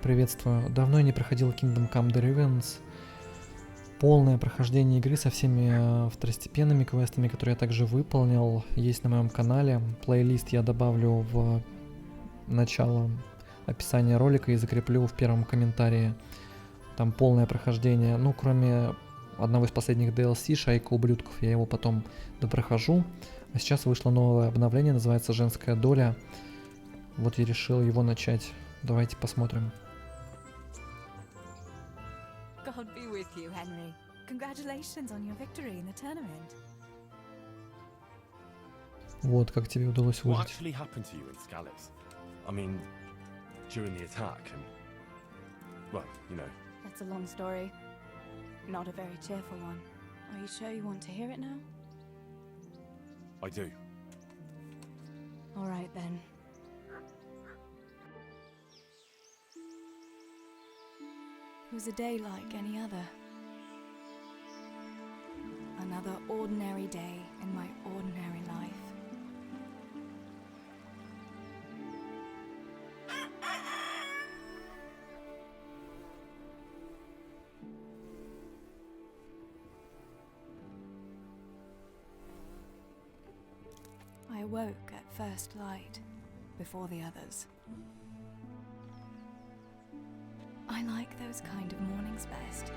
Приветствую. Давно я не проходил Kingdom Come Deliverance. Полное прохождение игры со всеми второстепенными квестами, которые я также выполнил, есть на моем канале. Плейлист я добавлю в начало описания ролика и закреплю в первом комментарии. Там полное прохождение. Ну, кроме одного из последних DLC, Шайка ублюдков, я его потом допрохожу. А сейчас вышло новое обновление, называется Женская Доля. Вот я решил его начать. Давайте посмотрим. God be with you, Henry. Congratulations on your victory in the tournament. Вот как тебе удалось What выжить. actually happened to you in Scallics? I mean, during the attack and, well, you know. That's a long story. Not a very cheerful one. Are you sure you want to hear it now? I do. All right then. It was a day like any other. Another ordinary day in my ordinary life. I awoke at first light, before the others. I like those kind of mornings best.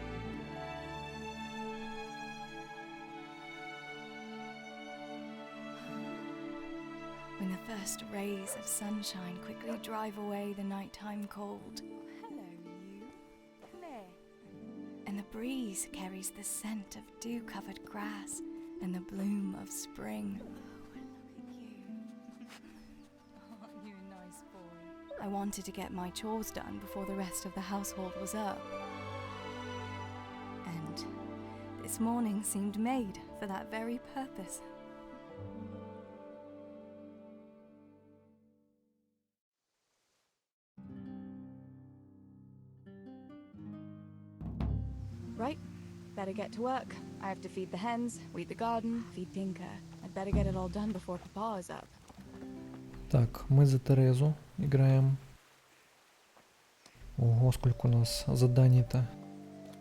When the first rays of sunshine quickly drive away the nighttime cold. Hello, you. Come here. And the breeze carries the scent of dew-covered grass and the bloom of spring. Oh, and look at you. Aren't you a nice boy? I wanted to get my chores done before the rest of the household was up. And this morning seemed made for that very purpose. Right, better get to work. I have to feed the hens, weed the garden, feed Tinker. I'd better get it all done before Papa is up. Так, мы за Терезу играем. Ого, сколько у нас заданий-то.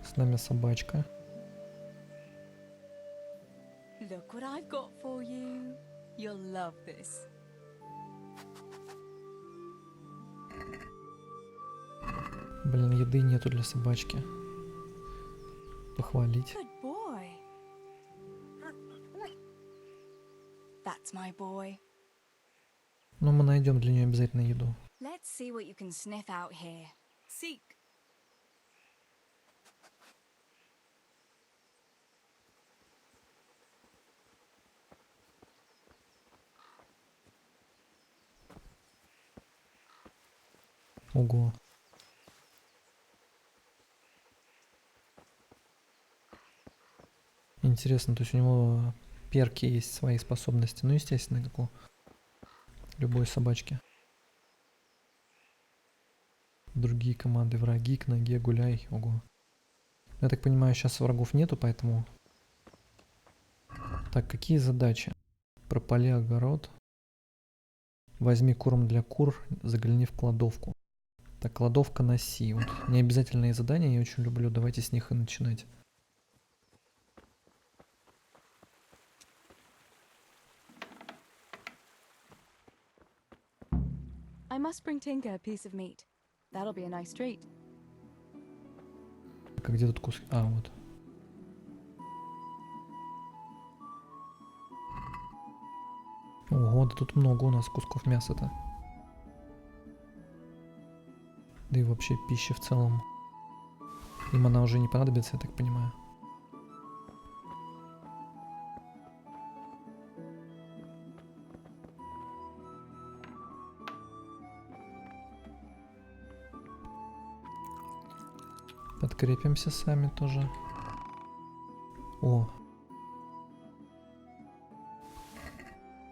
С нами собачка. Look what I've got for you. You'll love this. Блин, еды нету для собачки. Похвалить. Good boy. That's my boy. Но мы найдем для нее обязательно еду. Let's see what you can sniff out here. Seek. Ого. Интересно, то есть у него перки есть, свои способности. Ну, естественно, как у любой собачки. Другие команды, враги, к ноге, гуляй. Ого. Я так понимаю, сейчас врагов нету, поэтому... Так, какие задачи? Пропали огород. Возьми корм для кур, загляни в кладовку. Так, кладовка носи. Вот необязательные задания я очень люблю. Давайте с них и начинать. I must bring Tinker a piece of meat. That'll be a nice treat. Так, а где тут куски? А, вот. Ого, да тут много у нас кусков мяса-то. Да и вообще пищи в целом. Им она уже не понадобится, я так понимаю. Подкрепимся сами тоже. О.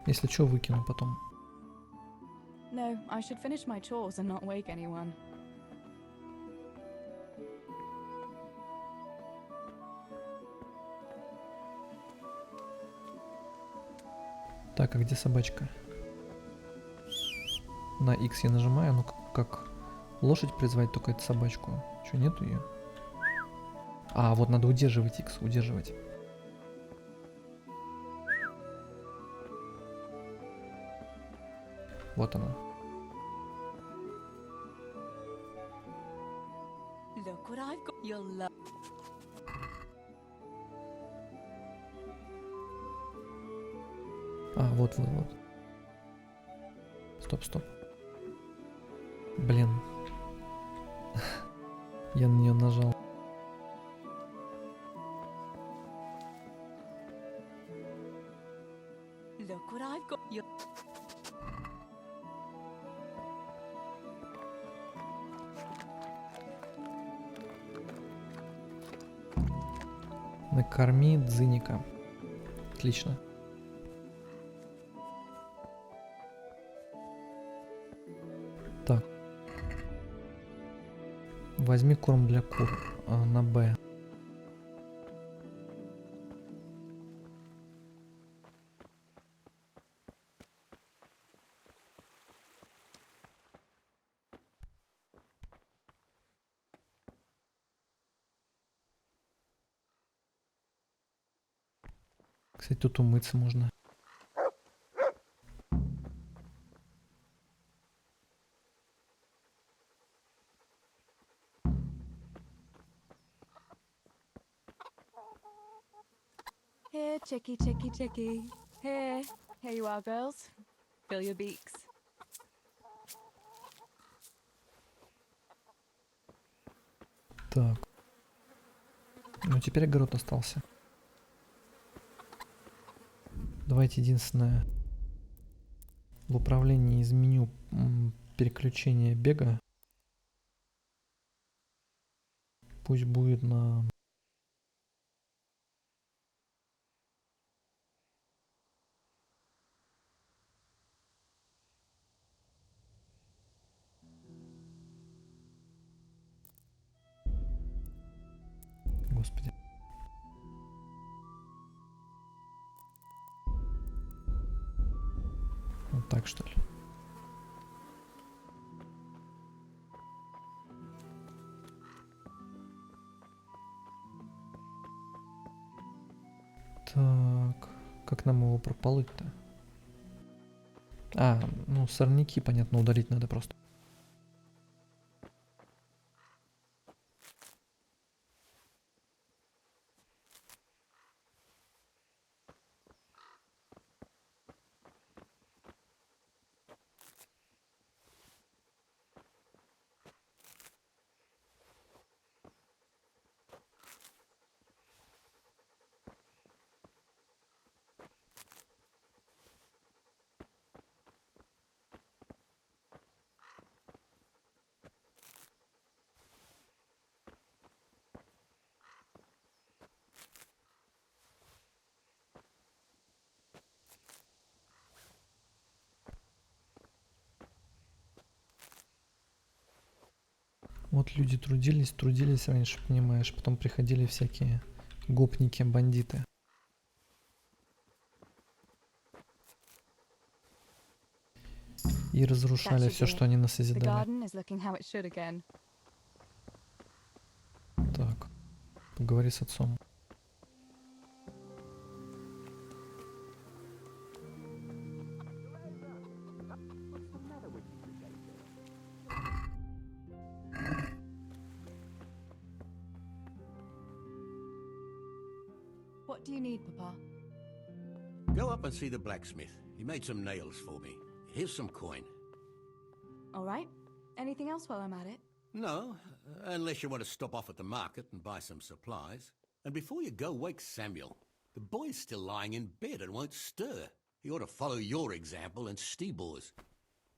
Если что, выкину потом. No, I should finish my chores and not wake anyone. Так, а где собачка? На X я нажимаю, ну как Лошадь призвать, только эту собачку. Че, нету ее? А, вот надо удерживать X, удерживать. Вот она. Look what I've got. You'll love. А, вот. Стоп. Блин. Я на нее нажал. Look what I've got. You'll... Накорми дзыника. Отлично. Так. Возьми корм для кур на Б. Кстати, тут умыться можно. Here, chicky. Here you are, girls. Fill your beaks. Так. Ну, теперь огород остался. Давайте единственное. В управлении изменю переключение бега. Пусть будет на... Господи. Вот так, что ли? Так, как нам его прополоть-то? А, ну сорняки, понятно, удалить надо просто. Вот люди трудились раньше, понимаешь, потом приходили всякие гопники, бандиты. И разрушали все, что они насозидали. Так, поговори с отцом. What do you need, Papa? Go up and see the blacksmith. He made some nails for me. Here's some coin. All right. Anything else while I'm at it? No, unless you want to stop off at the market and buy some supplies. And before you go, wake Samuel. The boy's still lying in bed and won't stir. He ought to follow your example and Stebor's.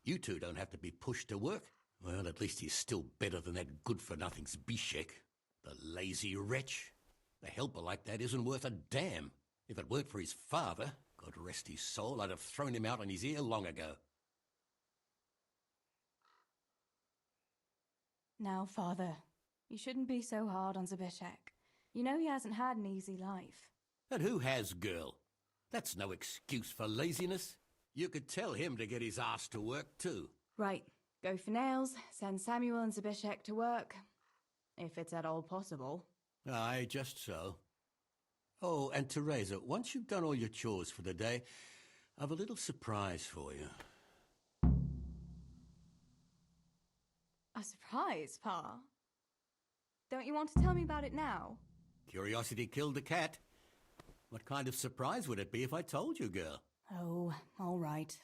You two don't have to be pushed to work. Well, at least he's still better than that good-for-nothing Zbishek. The lazy wretch. A helper like that isn't worth a damn. If it weren't for his father, God rest his soul, I'd have thrown him out on his ear long ago. Now, Father, you shouldn't be so hard on Zbishek. You know he hasn't had an easy life. And who has, girl? That's no excuse for laziness. You could tell him to get his ass to work too. Right. Go for nails, send Samuel and Zabishek to work. If it's at all possible. Aye, just so. Oh, and Teresa, once you've done all your chores for the day, I've a little surprise for you. A surprise, Pa? Don't you want to tell me about it now? Curiosity killed the cat. What kind of surprise would it be if I told you, girl? Oh, all right.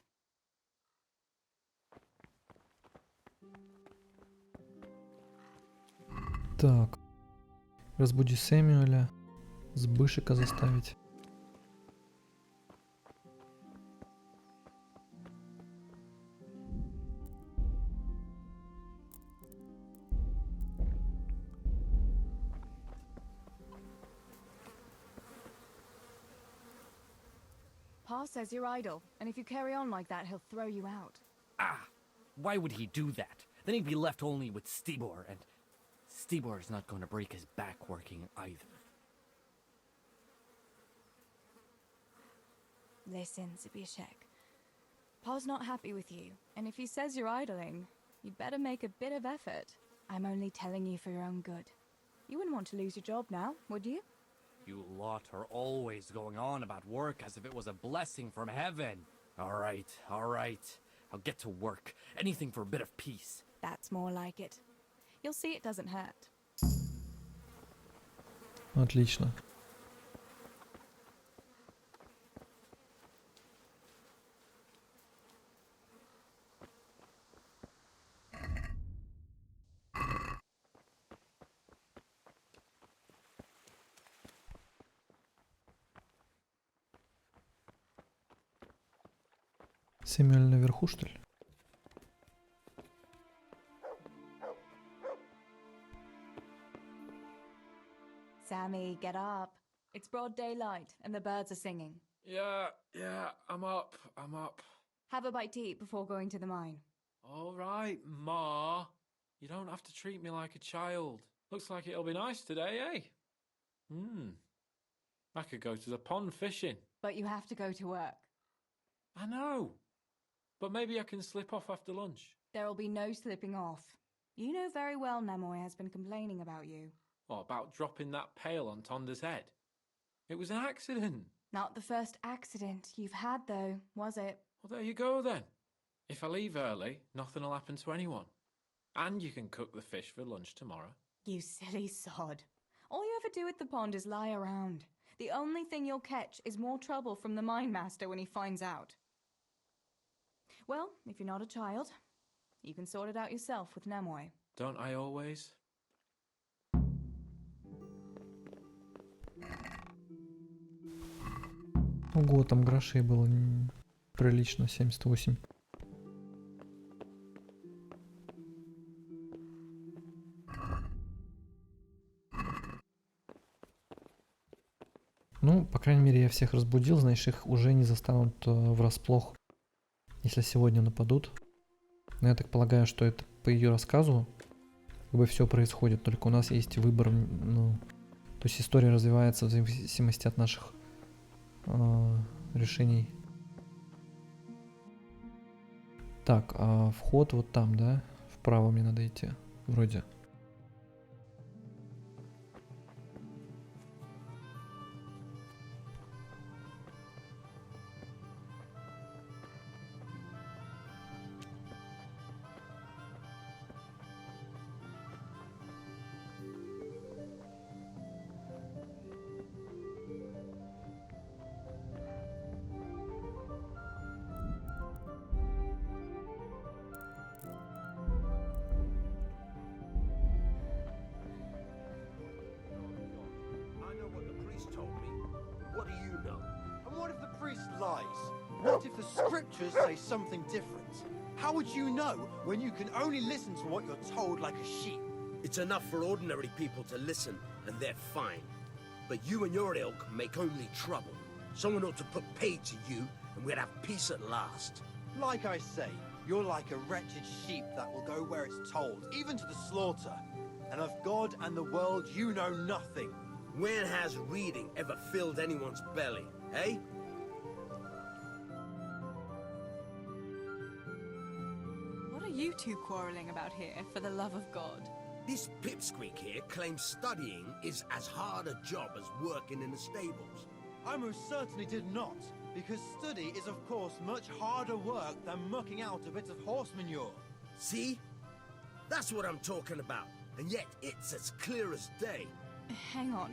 Так. Разбуди Сэмюэля. Сбышика заставить. Pa says you're idle, and if you carry on like that, he'll throw you out. Ah! Why would he do that? Then he'd be left only with Stibor, and Stibor's not going to break his back working either. Listen, Zabishek. Pa's not happy with you, and if he says you're idling, you'd better make a bit of effort. I'm only telling you for your own good. You wouldn't want to lose your job now, would you? You lot are always going on about work as if it was a blessing from heaven. All right. I'll get to work. Anything for a bit of peace. That's more like it. You'll see it doesn't hurt. Отлично. Сэмюэль наверху, что ли? Sammy, get up. It's broad daylight, and the birds are singing. Yeah, I'm up. Have a bite to eat before going to the mine. All right, Ma. You don't have to treat me like a child. Looks like it'll be nice today, eh? I could go to the pond fishing. But you have to go to work. I know. But maybe I can slip off after lunch. There'll be no slipping off. You know very well Nemoy has been complaining about you. What about dropping that pail on Tonda's head? It was an accident. Not the first accident you've had, though, was it? Well, there you go then. If I leave early, nothing will happen to anyone. And you can cook the fish for lunch tomorrow. You silly sod. All you ever do at the pond is lie around. The only thing you'll catch is more trouble from the mine master when he finds out. Well, if you're not a child, you can sort it out yourself with Nemoy. Don't I always? Ого, там грошей было прилично, 78. Ну, по крайней мере, я всех разбудил, значит, их уже не застанут врасплох, если сегодня нападут. Но я так полагаю, что это по ее рассказу как бы все происходит, только у нас есть выбор, ну, то есть история развивается в зависимости от наших решений. Так, а вход вот там, да? Вправо мне надо идти, вроде. What if the scriptures say something different? How would you know when you can only listen to what you're told like a sheep? It's enough for ordinary people to listen, and they're fine. But you and your ilk make only trouble. Someone ought to put paid to you, and we'd have peace at last. Like I say, you're like a wretched sheep that will go where it's told, even to the slaughter. And of God and the world you know nothing. When has reading ever filled anyone's belly, eh? What are you two quarrelling about here, for the love of God? This pipsqueak here claims studying is as hard a job as working in the stables. I most certainly did not, because study is of course much harder work than mucking out a bit of horse manure. See? That's what I'm talking about. And yet it's as clear as day. Hang on,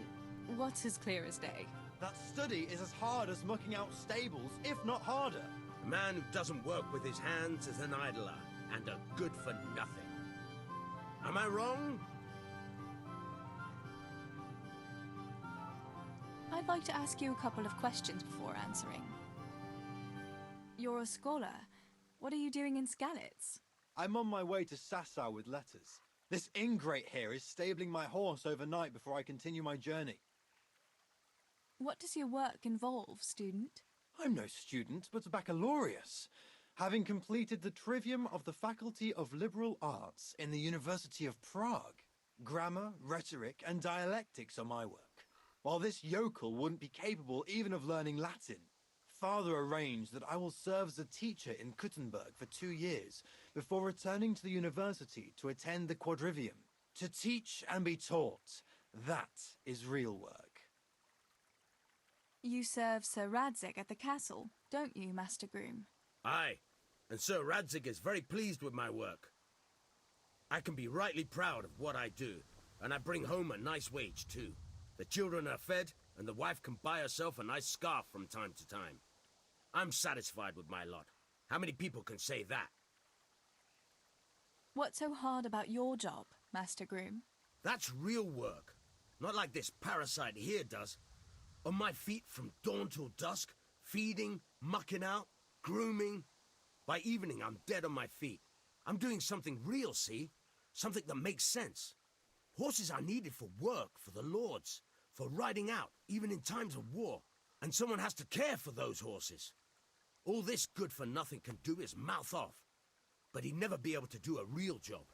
what's as clear as day? That study is as hard as mucking out stables, if not harder. A man who doesn't work with his hands is an idler and a good for nothing. Am I wrong? I'd like to ask you a couple of questions before answering. You're a scholar. What are you doing in Skalitz? I'm on my way to Sasau with letters. This ingrate here is stabling my horse overnight before I continue my journey. What does your work involve, student? I'm no student, but a baccalaureus, having completed the trivium of the Faculty of Liberal Arts in the University of Prague. Grammar, rhetoric, and dialectics are my work, while this yokel wouldn't be capable even of learning Latin. Father arranged that I will serve as a teacher in Kuttenberg for 2 years before returning to the university to attend the quadrivium. To teach and be taught, that is real work. You serve Sir Radzig at the castle, don't you, Master Groom? Aye, and Sir Radzig is very pleased with my work. I can be rightly proud of what I do, and I bring home a nice wage too. The children are fed, and the wife can buy herself a nice scarf from time to time. I'm satisfied with my lot. How many people can say that? What's so hard about your job, Master Groom? That's real work. Not like this parasite here does. On my feet from dawn till dusk, feeding, mucking out, grooming. By evening, I'm dead on my feet. I'm doing something real, see? Something that makes sense. Horses are needed for work, for the lords, for riding out, even in times of war. And someone has to care for those horses. All this good-for-nothing can do is mouth off. But he'd never be able to do a real job.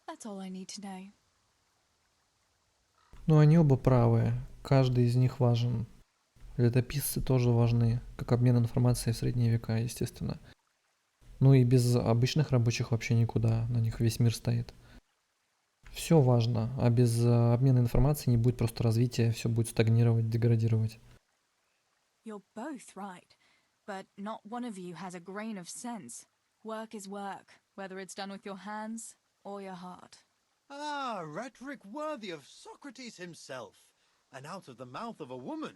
That's all I need to know. Но они оба правы. Каждый из них важен. Летописцы тоже важны, как обмен информацией в средние века, естественно. Ну и без обычных рабочих вообще никуда, на них весь мир стоит. Все важно, а без обмена информацией не будет просто развития, все будет стагнировать, деградировать. You're both right, but not one of you has a grain of sense. Work is work, whether it's done with your hands or your heart. Ah, rhetoric worthy of Socrates himself, and out of the mouth of a woman.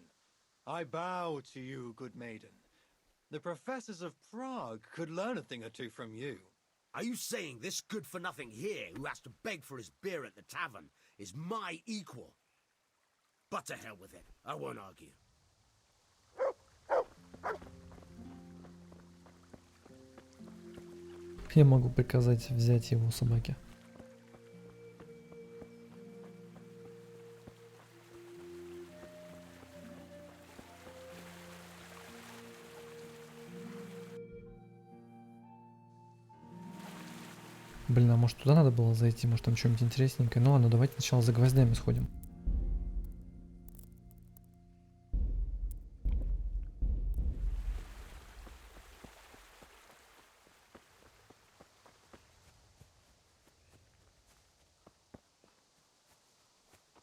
I bow to you, good maiden. The professors of Prague could learn a thing or two from you. Are you saying this good-for-nothing here, who has to beg for his beer at the tavern, is my equal? But to hell with it, I won't argue. Я могу приказать взять его собаке. Блин, а может туда надо было зайти, может там что-нибудь интересненькое. Ну ладно, давайте сначала за гвоздями сходим.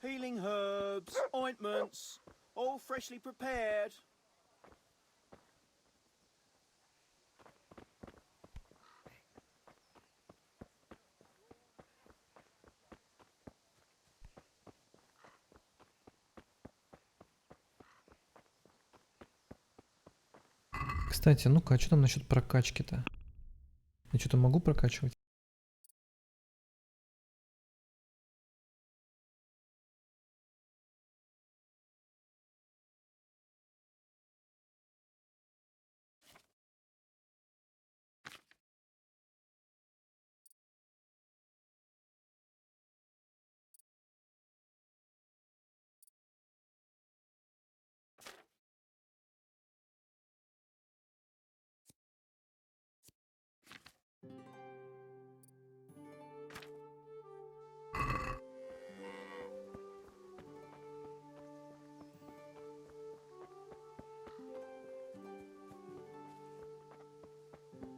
Healing herbs, ointments, all freshly prepared. Кстати, ну-ка, а что там насчет прокачки-то? Я что-то могу прокачивать?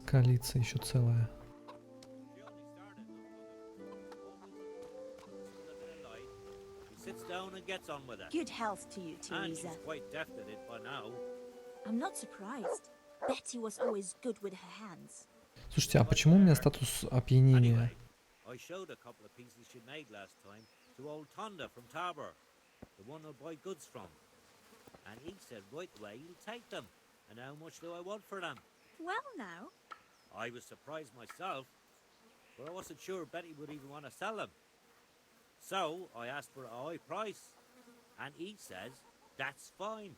Скалицы еще целая. sits down and gets on with it. Good health to you, And Teresa. she's quite deft at it by now. I'm not surprised. Betty was always good with her hands. Слушайте, а почему у меня статус опьянения? Anyway, I showed a couple of pieces she made last time to old Tonda from Tabor, the one I buy goods from. And he said right away he'll take them. And how much do I want for them? Well, now. I was surprised myself, but I wasn't sure Betty would even want to sell them. So I asked for a high price, and he says that's fine,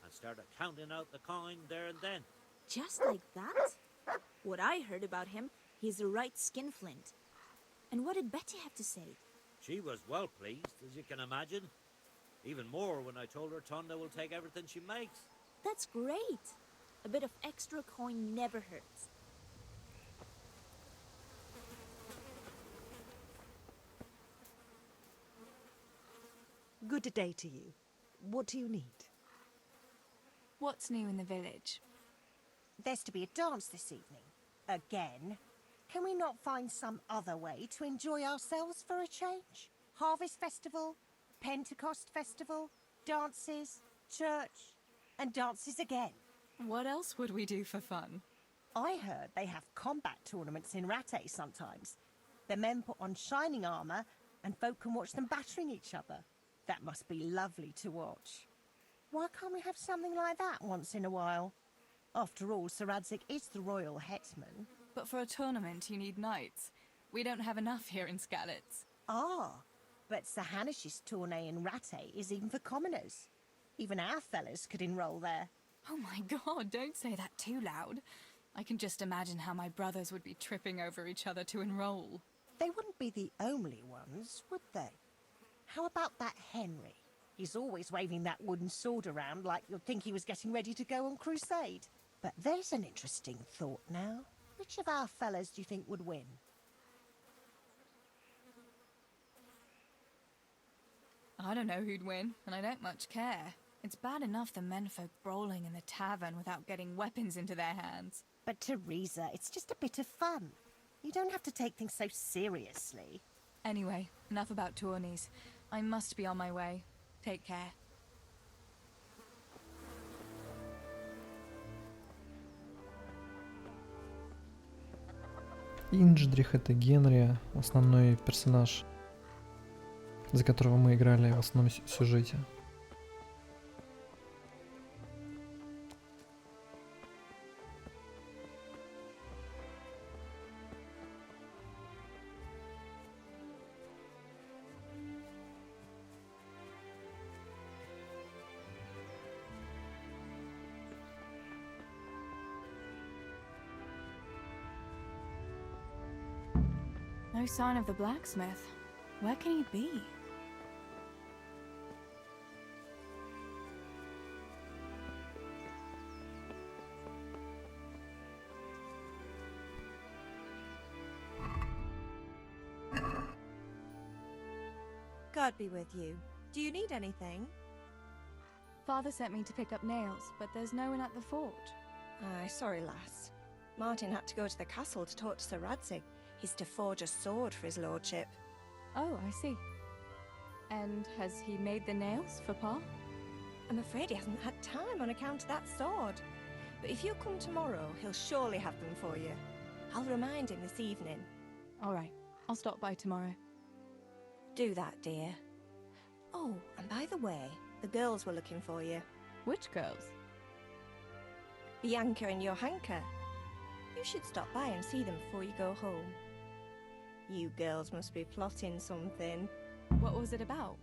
and started counting out the coin there and then. Just like that? What I heard about him, he's a right skinflint. And what did Betty have to say? She was well pleased, as you can imagine. Even more when I told her Tonda will take everything she makes. That's great. A bit of extra coin never hurts. Good day to you. What do you need? What's new in the village? There's to be a dance this evening. Again. Can we not find some other way to enjoy ourselves for a change? Harvest festival, Pentecost festival, dances, church, and dances again. What else would we do for fun? I heard they have combat tournaments in Rattay sometimes. The men put on shining armour and folk can watch them battering each other. That must be lovely to watch. Why can't we have something like that once in a while? After all, Sir Radzig is the royal hetman. But for a tournament, you need knights. We don't have enough here in Skalitz. Ah, but Sir Hanish's tourney in Rattay is even for commoners. Even our fellas could enroll there. Oh my god, don't say that too loud. I can just imagine how my brothers would be tripping over each other to enroll. They wouldn't be the only ones, would they? How about that Henry? He's always waving that wooden sword around like you'd think he was getting ready to go on crusade. But there's an interesting thought now. Which of our fellas do you think would win? I don't know who'd win, and I don't much care. It's bad enough the menfolk brawling in the tavern without getting weapons into their hands. But Teresa, it's just a bit of fun. You don't have to take things so seriously. Anyway, enough about tourneys. I must be on my way. Take care. Индржих — это Генри, основной персонаж, за которого мы играли в основном сюжете. No sign of the blacksmith. Where can he be? God be with you. Do you need anything? Father sent me to pick up nails, but there's no one at the fort. Aye, sorry, lass. Martin had to go to the castle to talk to Sir Radzig. He's to forge a sword for his lordship. Oh, I see. And has he made the nails for Pa? I'm afraid he hasn't had time on account of that sword. But if you come tomorrow, he'll surely have them for you. I'll remind him this evening. All right, I'll stop by tomorrow. Do that, dear. Oh, and by the way, the girls were looking for you. Which girls? Bianca and Johanka. You should stop by and see them before you go home. You girls must be plotting something. What was it about?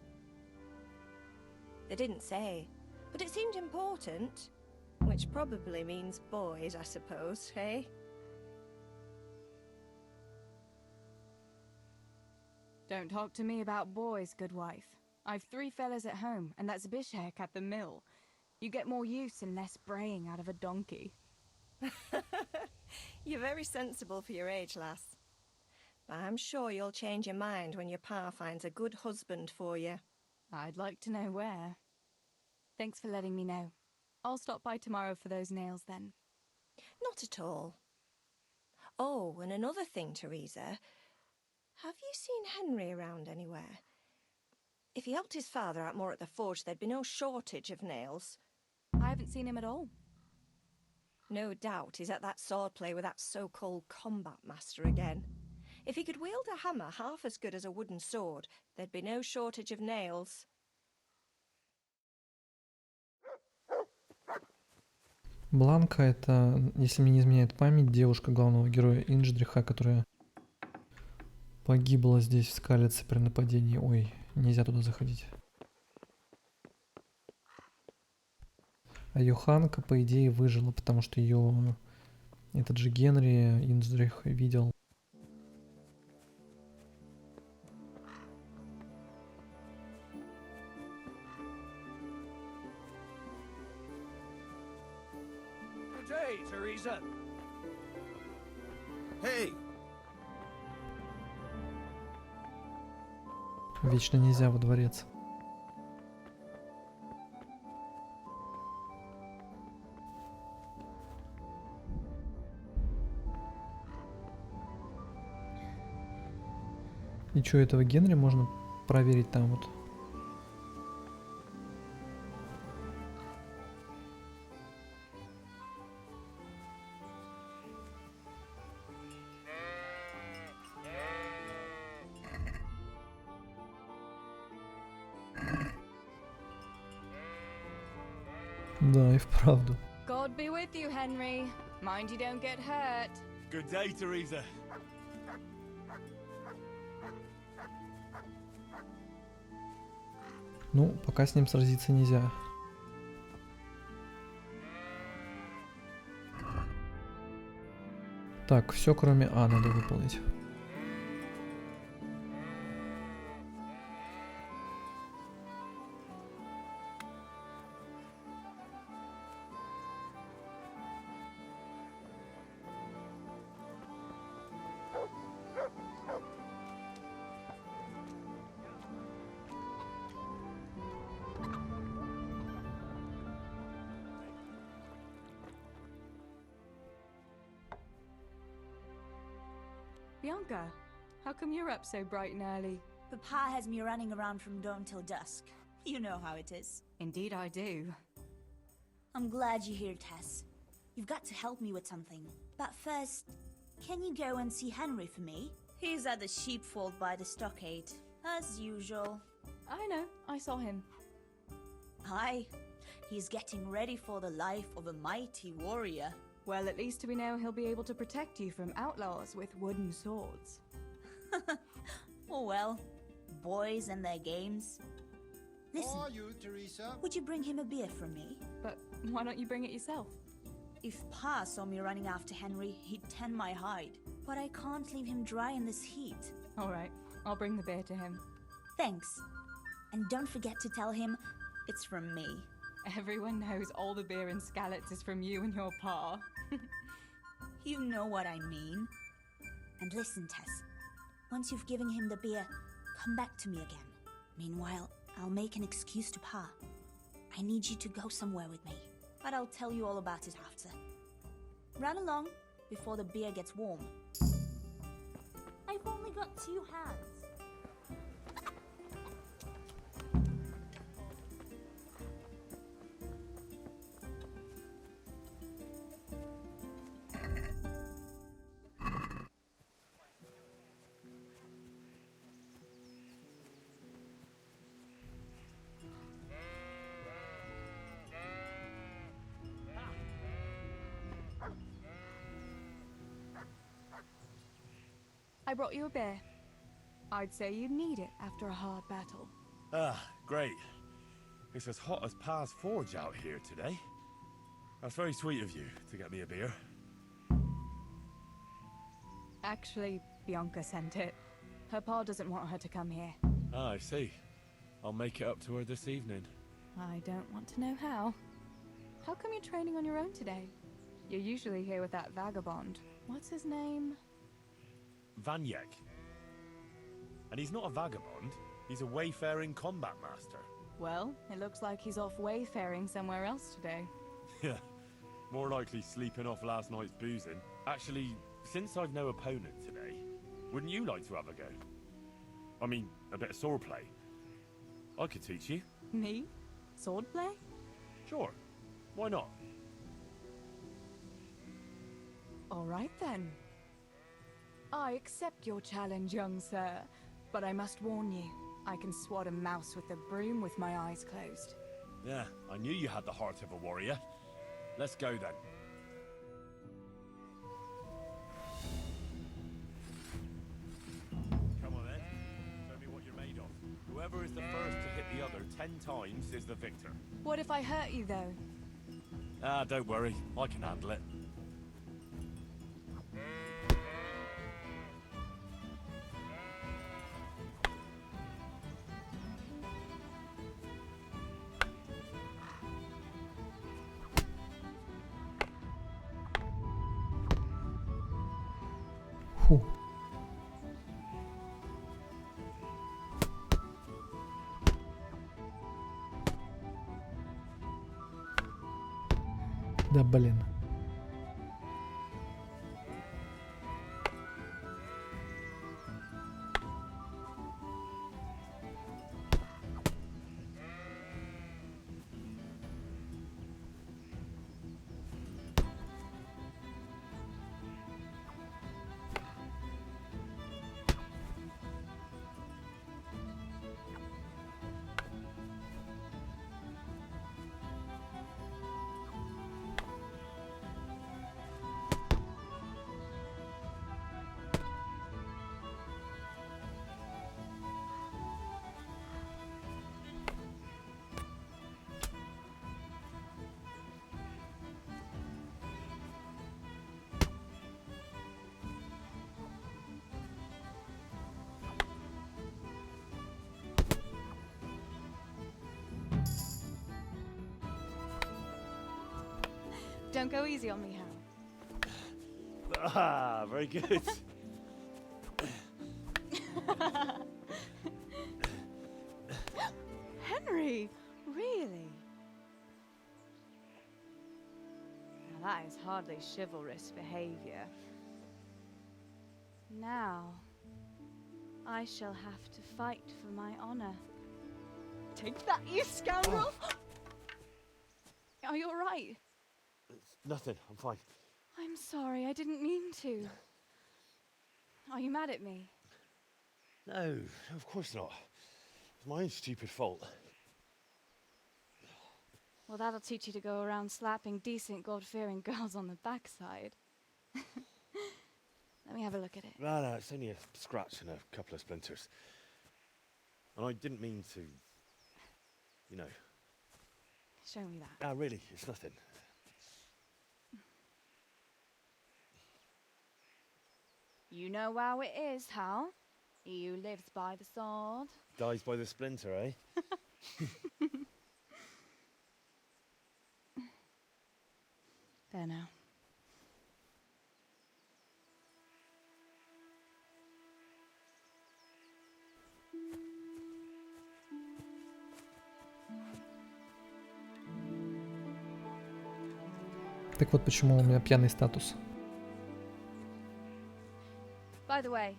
They didn't say, but it seemed important. Which probably means boys, I suppose, eh? Don't talk to me about boys, good wife. I've 3 fellas at home, and that's Bishek at the mill. You get more use and less braying out of a donkey. You're very sensible for your age, lass. But I'm sure you'll change your mind when your pa finds a good husband for you. I'd like to know where. Thanks for letting me know. I'll stop by tomorrow for those nails then. Not at all. Oh, and another thing, Teresa. Have you seen Henry around anywhere? If he helped his father out more at the forge, there'd be no shortage of nails. I haven't seen him at all. No doubt he's at that swordplay with that so-called combat master again. If he could wield a hammer half as good as a wooden sword, there'd be no shortage of nails. Бланка — это, если мне не изменяет память, девушка главного героя Индржиха, которая погибла здесь, в Скалице, при нападении. Ой, нельзя туда заходить. А Йоханка, по идее, выжила, потому что ее этот же Генри Индржих видел. Good day, Teresa. Hey! Вечно нельзя во дворец. И что, этого Генри можно проверить там вот? Да, и вправду. God be with you, Henry. Mind you don't get hurt. Good day, Teresa. Ну, пока с ним сразиться нельзя. Так, все кроме А надо выполнить. Bianca, how come you're up so bright and early? Papa has me running around from dawn till dusk. You know how it is. Indeed I do. I'm glad you're here, Tess. You've got to help me with something. But first, can you go and see Henry for me? He's at the sheepfold by the stockade, as usual. I know, I saw him. Aye, he's getting ready for the life of a mighty warrior. Well, at least we know he'll be able to protect you from outlaws with wooden swords. Oh well, boys and their games. Listen, How are you, Teresa? would you bring him a beer from me? But why don't you bring it yourself? If Pa saw me running after Henry, he'd tan my hide. But I can't leave him dry in this heat. Alright, I'll bring the beer to him. Thanks. And don't forget to tell him it's from me. Everyone knows all the beer in Scalits is from you and your pa. You know what I mean. And listen, Tess. Once you've given him the beer, come back to me again. Meanwhile, I'll make an excuse to Pa. I need you to go somewhere with me. But I'll tell you all about it after. Run along before the beer gets warm. I've only got 2 hands. I brought you a beer. I'd say you'd need it after a hard battle. Ah, great. It's as hot as Pa's forge out here today. That's very sweet of you to get me a beer. Actually, Bianca sent it. Her pa doesn't want her to come here. Ah, I see. I'll make it up to her this evening. I don't want to know how. How come you're training on your own today? You're usually here with that vagabond. What's his name? Vanyek. And he's not a vagabond. He's a wayfaring combat master. Well, it looks like he's off wayfaring somewhere else today. Yeah, more likely sleeping off last night's boozing. Actually, since I've no opponent today, wouldn't you like to have a go? I mean, a bit of swordplay. I could teach you. Me? Swordplay? Sure. Why not? All right then. I accept your challenge, young sir, but I must warn you, I can swat a mouse with a broom with my eyes closed. Yeah, I knew you had the heart of a warrior. Let's go then. Come on then. Show me what you're made of. Whoever is the first to hit the other 10 times is the victor. What if I hurt you, though? Ah, don't worry. I can handle it. Фу. Да блин. Don't go easy on me, Hal. Ah, very good. Henry, really? Now that is hardly chivalrous behavior. Now, I shall have to fight for my honor. Take that, you scoundrel! Are you all right? Nothing, I'm fine. I'm sorry, I didn't mean to. Are you mad at me? No, of course not. It's my own stupid fault. Well, that'll teach you to go around slapping decent, God-fearing girls on the backside. Let me have a look at it. No, it's only a scratch and a couple of splinters. And I didn't mean to, you know. Show me that. Ah, really, it's nothing. You know how it is, Hal. He who lives by the sword Dies by the splinter, eh? There now. Так вот почему у меня пьяный статус. By the way,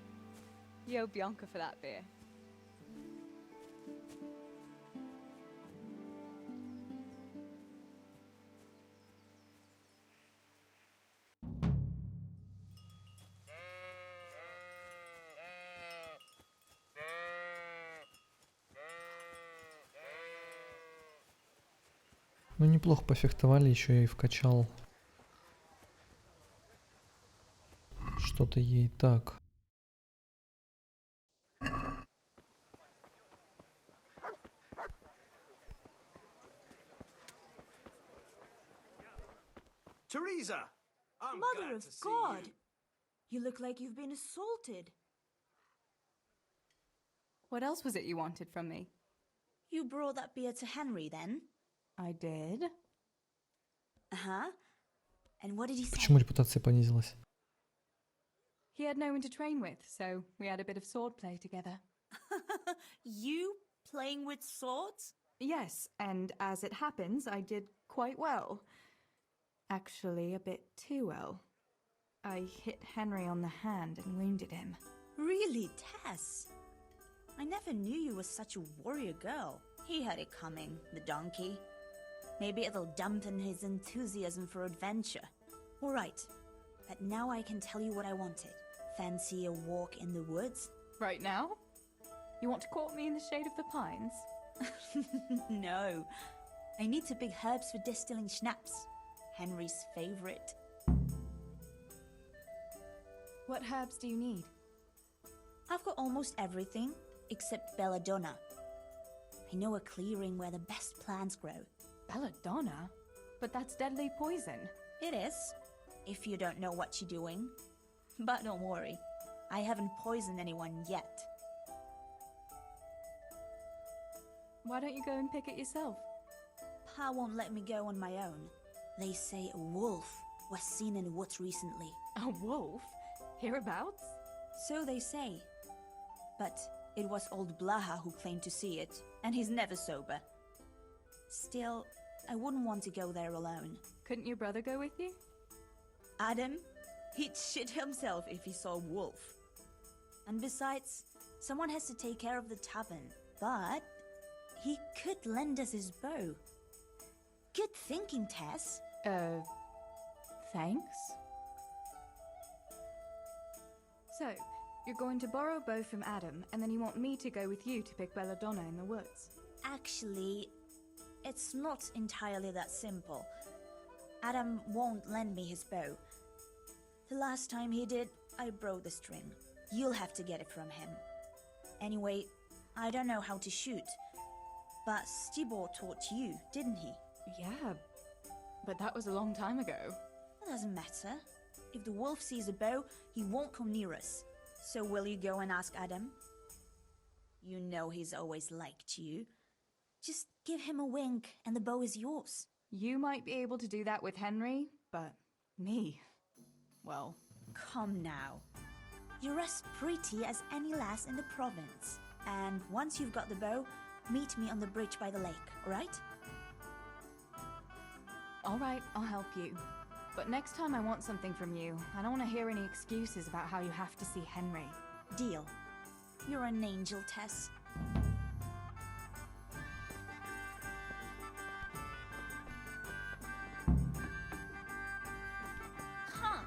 yo Bianca for that beer. Ну неплохо пофехтовали, еще и вкачал что-то ей так. Teresa! I'm Mother glad of to see God! you. You look like you've been assaulted. What else was it you wanted from me? You brought that beer to Henry then? I did. Uh-huh. And what did he say? Почему репутация понизилась? He had no one to train with, so we had a bit of swordplay together. You playing with swords? Yes, and as it happens, I did quite well. Actually, a bit too well. I hit Henry on the hand and wounded him. Really, Tess? I never knew you were such a warrior girl. He had it coming, the donkey. Maybe it'll dampen his enthusiasm for adventure. All right, but now I can tell you what I wanted. Fancy a walk in the woods? Right now? You want to court me in the shade of the pines? No. I need to pick herbs for distilling schnapps. Henry's favorite. What herbs do you need? I've got almost everything except belladonna. I know a clearing where the best plants grow. Belladonna? But that's deadly poison. It is, if you don't know what you're doing. But don't worry, I haven't poisoned anyone yet. Why don't you go and pick it yourself? Pa won't let me go on my own. They say a wolf was seen in the woods recently. A wolf? Hereabouts? So they say. But it was old Blaha who claimed to see it, and he's never sober. Still, I wouldn't want to go there alone. Couldn't your brother go with you? Adam? He'd shit himself if he saw a wolf. And besides, someone has to take care of the tavern. But he could lend us his bow. Good thinking, Tess. Thanks? So, you're going to borrow a bow from Adam, and then you want me to go with you to pick belladonna in the woods? Actually, it's not entirely that simple. Adam won't lend me his bow. The last time he did, I broke the string. You'll have to get it from him. Anyway, I don't know how to shoot. But Stibor taught you, didn't he? Yeah, but that was a long time ago. It doesn't matter. If the wolf sees a bow, he won't come near us. So will you go and ask Adam? You know he's always liked you. Just give him a wink and the bow is yours. You might be able to do that with Henry, but me... well... Come now. You're as pretty as any lass in the province. And once you've got the bow, meet me on the bridge by the lake, alright? Alright, I'll help you. But next time I want something from you. I don't want to hear any excuses about how you have to see Henry. Deal. You're an angel, Tess. Huh.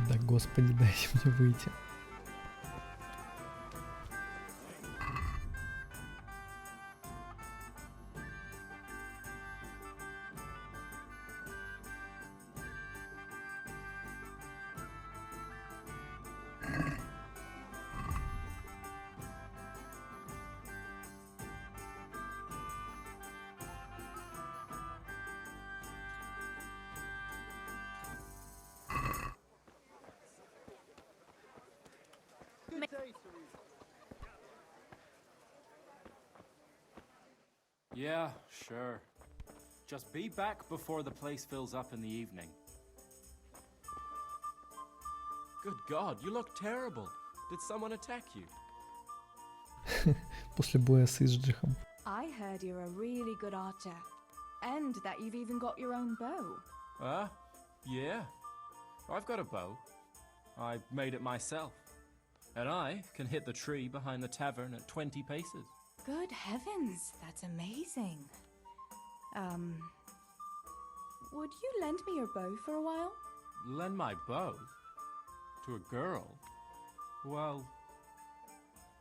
Да, господи, дайте мне выйти. Yeah, sure. Just be back before the place fills up in the evening. Good God, you look terrible. Did someone attack you? После боя с Индржихом. I heard you're a really good archer. And that you've even got your own bow. Yeah. I've got a bow. I made it myself. And I can hit the tree behind the tavern at 20 paces. Good heavens, that's amazing. Would you lend me your bow for a while? Lend my bow? To a girl? Well,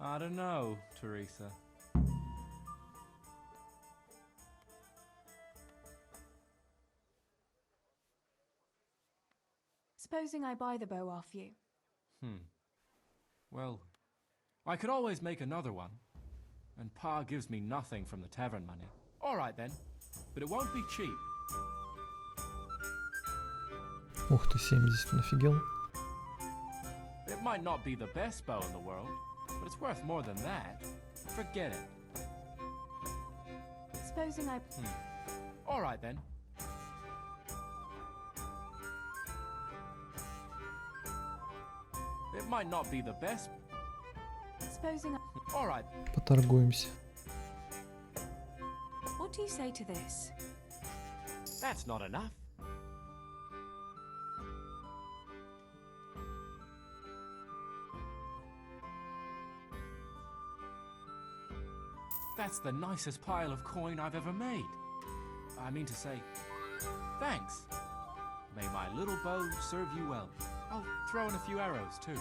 I don't know, Teresa. Supposing I buy the bow off you. Well, I could always make another one. And Pa gives me nothing from the tavern money. All right then, but it won't be cheap. Ух ты, 70, офигел. It might not be the best bow in the world, but it's worth more than that. Forget it. Supposing I... All right then. It might not be the best. Supposing I... All right. Поторгуемся. What do you say to this? That's not enough. That's the nicest pile of coin I've ever made. I mean to say, thanks. May my little bow serve you well. I'll throw in a few arrows, too.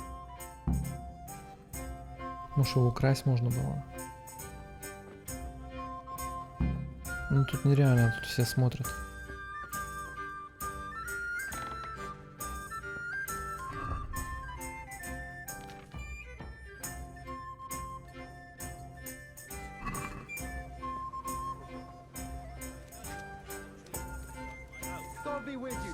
Может, его украсть можно было? Ну тут нереально, тут все смотрят. God be with you.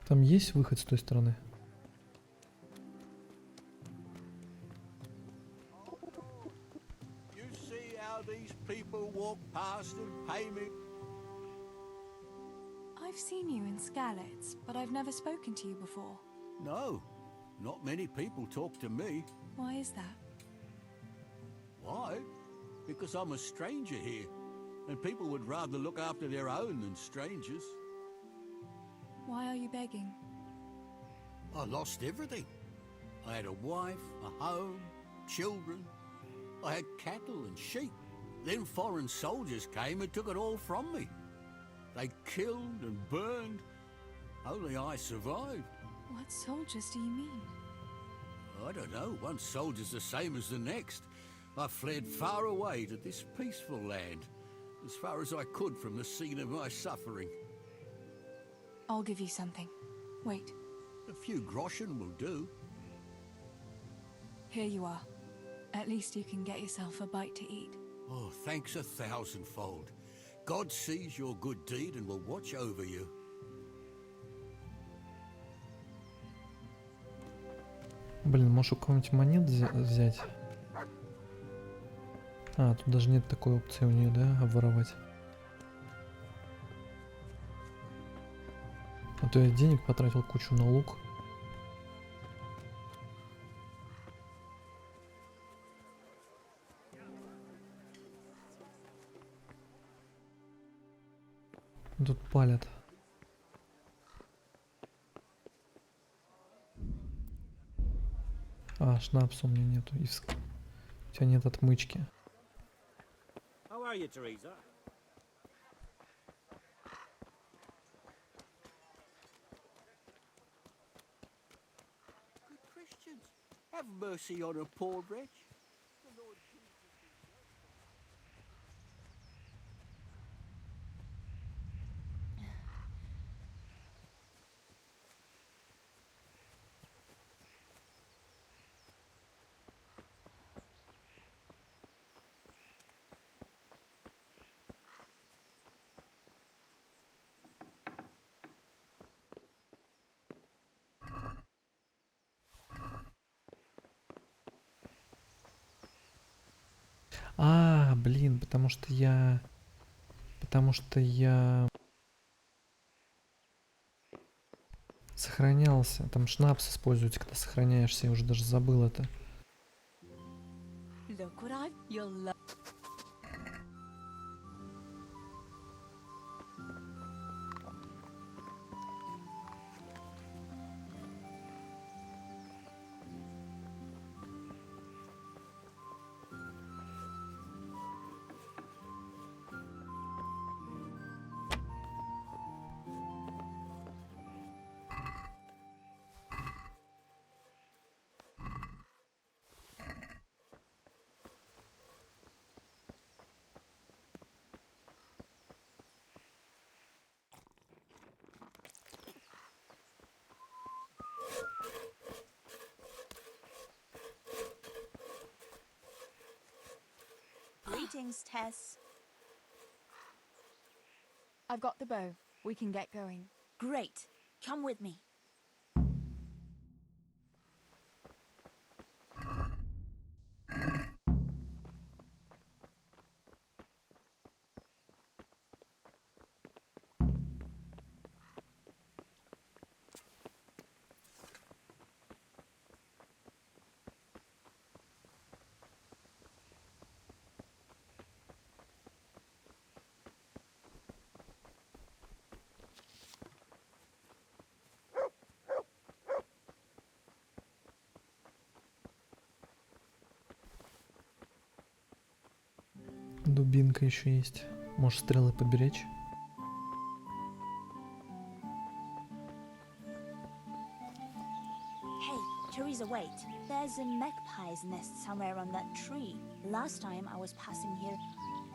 Там есть выход с той стороны? You see how these people walk past and pay me? I've seen you in Skallites, but I've never spoken to you before. No, not many people talk to me. Why is that? Why? Because I'm a stranger here, and people would rather look after their own than strangers. Why are you begging? I lost everything. I had a wife, a home, children. I had cattle and sheep. Then foreign soldiers came and took it all from me. They killed and burned. Only I survived. What soldiers do you mean? I don't know. One soldier's the same as the next. I fled far away to this peaceful land, as far as I could from the scene of my suffering. I'll give you something. Wait. A few groschen will do. Here you are. At least you can get yourself a bite to eat. Oh, thanks a thousandfold. God sees your good deed and will watch over you. Блин, может у кого-нибудь монет взять? А, тут даже нет такой опции у нее, да, обворовать. А то я денег потратил кучу на лук. Тут палят. А, шнапса у меня нету. У тебя нет отмычки. How are you, Teresa? Good Christians, have mercy on a poor wretch. А, блин, потому что я сохранялся. Там шнапс используется, когда сохраняешься. Я уже даже забыл это. Look what I've... You'll love... Greetings, Tess. I've got the bow. We can get going. Great. Come with me. Дубинка еще есть. Может, стрелы поберечь? Hey, Teresa, wait. There's a magpie's nest somewhere on that tree. Last time I was passing here,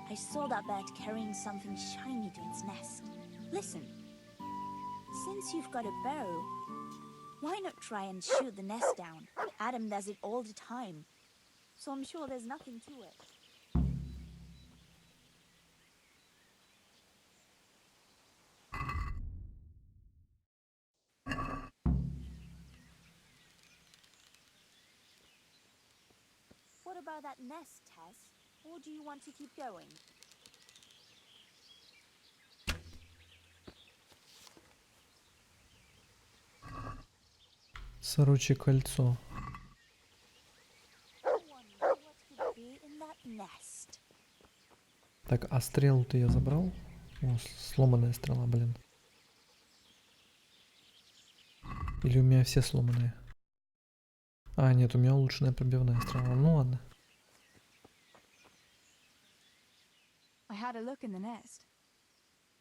I saw that bird carrying something shiny to its nest. Listen, since you've got a bow, why not try and shoot the nest down? Adam does it all the time, so I'm sure there's nothing to it. What about that nest, Tess? Or do you want to keep going? Сорочье кольцо. Так, а стрелу-то я забрал? О, сломанная стрела, блин. Или у меня все сломанные? А, нет, у меня улучшенная пробивная стрела. Ну ладно. I had a look in the nest.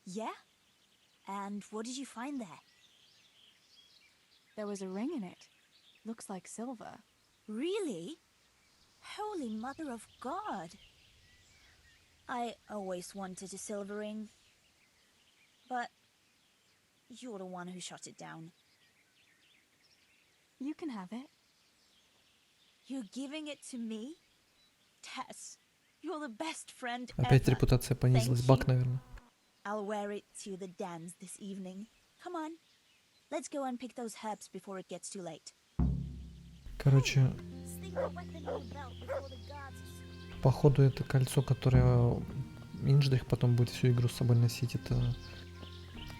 Yeah? And what did you find there? There was a ring in it. Looks like silver. Really? Holy Mother of God! I always wanted a silver ring. But you're the one who shot it down. You can have it. You're giving it to me? Tess, you're the best friend Опять ever. репутация понизилась. Thank Бак, you. наверное. I'll wear it to the dance this evening. Come on. Let's go and pick those herbs before it gets too late. Короче, Stick your weapon in your belt before the guards. походу это кольцо, которое Индржих потом будет всю игру с собой носить, это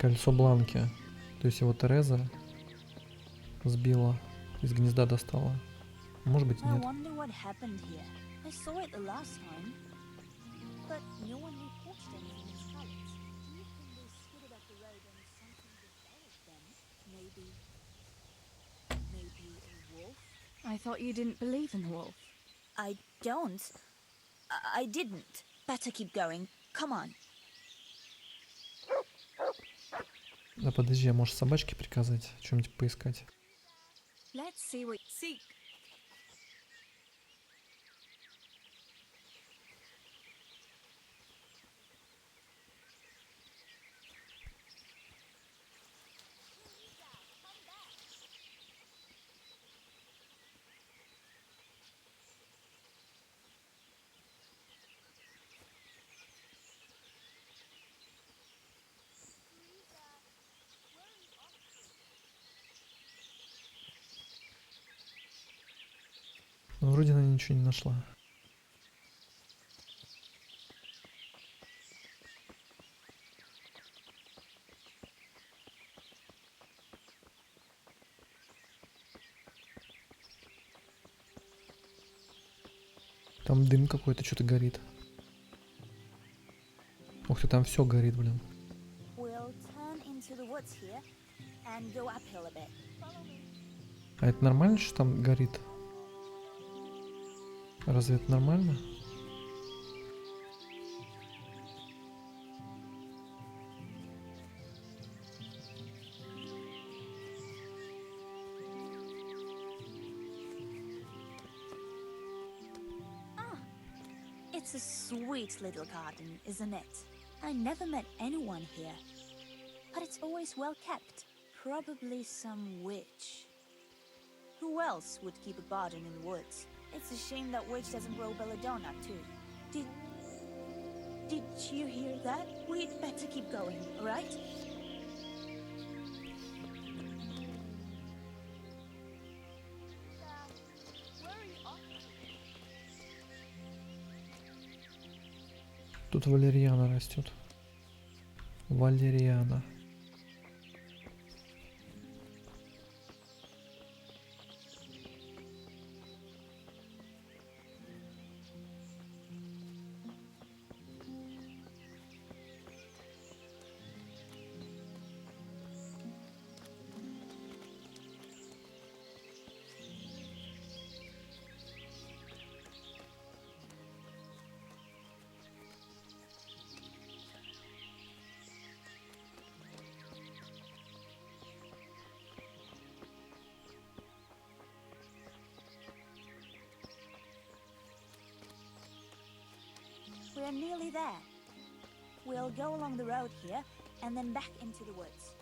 кольцо Бланки. То есть его Тереза сбила, из гнезда достала. Может быть, I нет. wonder what happened here. I saw it the last time, but no one reported anything in Skallics. Do you think they skidded up the road and something devoured them? Maybe a wolf? I thought you didn't believe in the wolf. I don't. I didn't. Better keep going. Come on. Да подожди, а может собачке приказать что-нибудь поискать? Let's see what seek. Ну, вроде она ничего не нашла. Там дым какой-то, что-то горит. Ух ты, там все горит, блин. We'll turn into the woods here and go uphill a bit. Follow me. А это нормально, что там горит? Разве это нормально? It's a sweet little garden, isn't it? I never met anyone here. But it's always well kept. Probably some witch. Who else would keep a garden in the woods? It's a shame that witch doesn't grow belladonna, too. Did you hear that? We'd better keep going, alright? Тут валерьяна растет. Валерьяна. We're nearly there. We'll go along the road here and then back into the woods.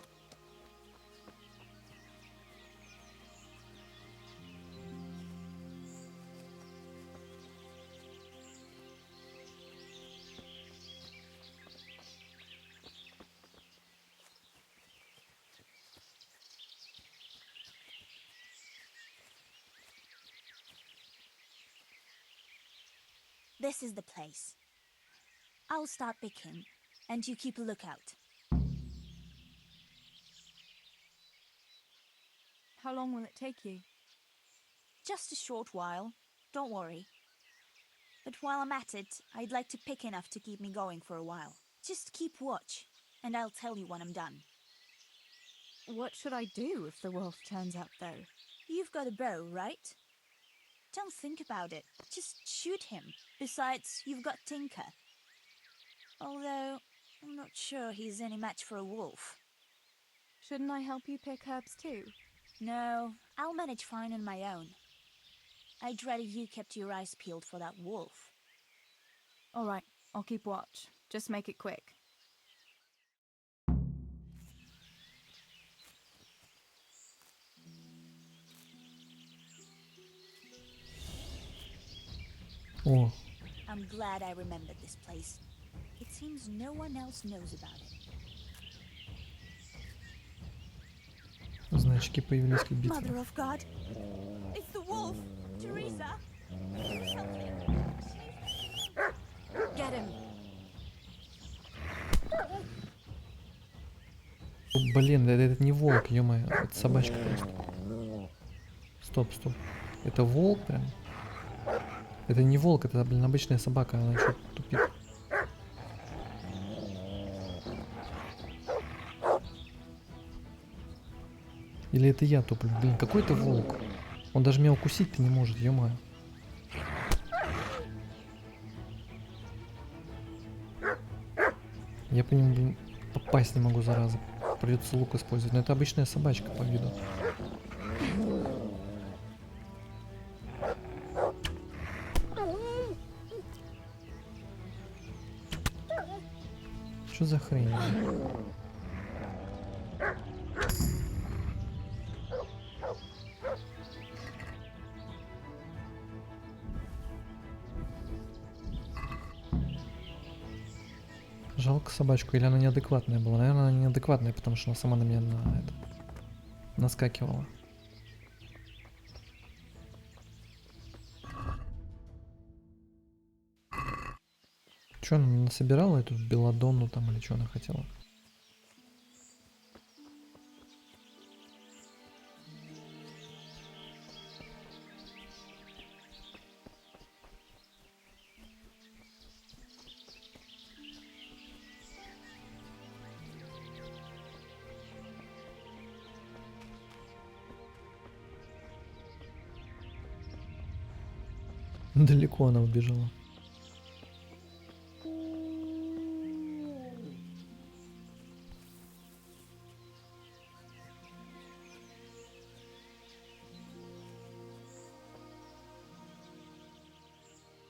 This is the place. I'll start picking, and you keep a lookout. How long will it take you? Just a short while. Don't worry. But while I'm at it, I'd like to pick enough to keep me going for a while. Just keep watch, and I'll tell you when I'm done. What should I do if the wolf turns up, though? You've got a bow, right? Don't think about it. Just shoot him. Besides, you've got Tinker. Although, I'm not sure he's any match for a wolf. Shouldn't I help you pick herbs too? No, I'll manage fine on my own. I'd rather you kept your eyes peeled for that wolf. All right, I'll keep watch. Just make it quick. О, I'm glad I remembered this place. It seems no one else knows about it. значки появились как битва. Mother of God! It's the wolf! Teresa! Do something! Get him! Блин, это не волк, ё-моё, это собачка просто. Стоп, стоп. Это волк прям? Это не волк, это, блин, обычная собака, она что тупит. Или это я туплю? Блин, какой это волк? Он даже меня укусить-то не может, ё-моё. Я по нему, блин, попасть не могу, зараза. Придется лук использовать. Но это обычная собачка по виду. Что за хрень? Жалко собачку, или она неадекватная была? Наверное, она неадекватная, потому что она сама на меня наскакивала. Что она насобирала эту белладонну там или что она хотела? Далеко она убежала.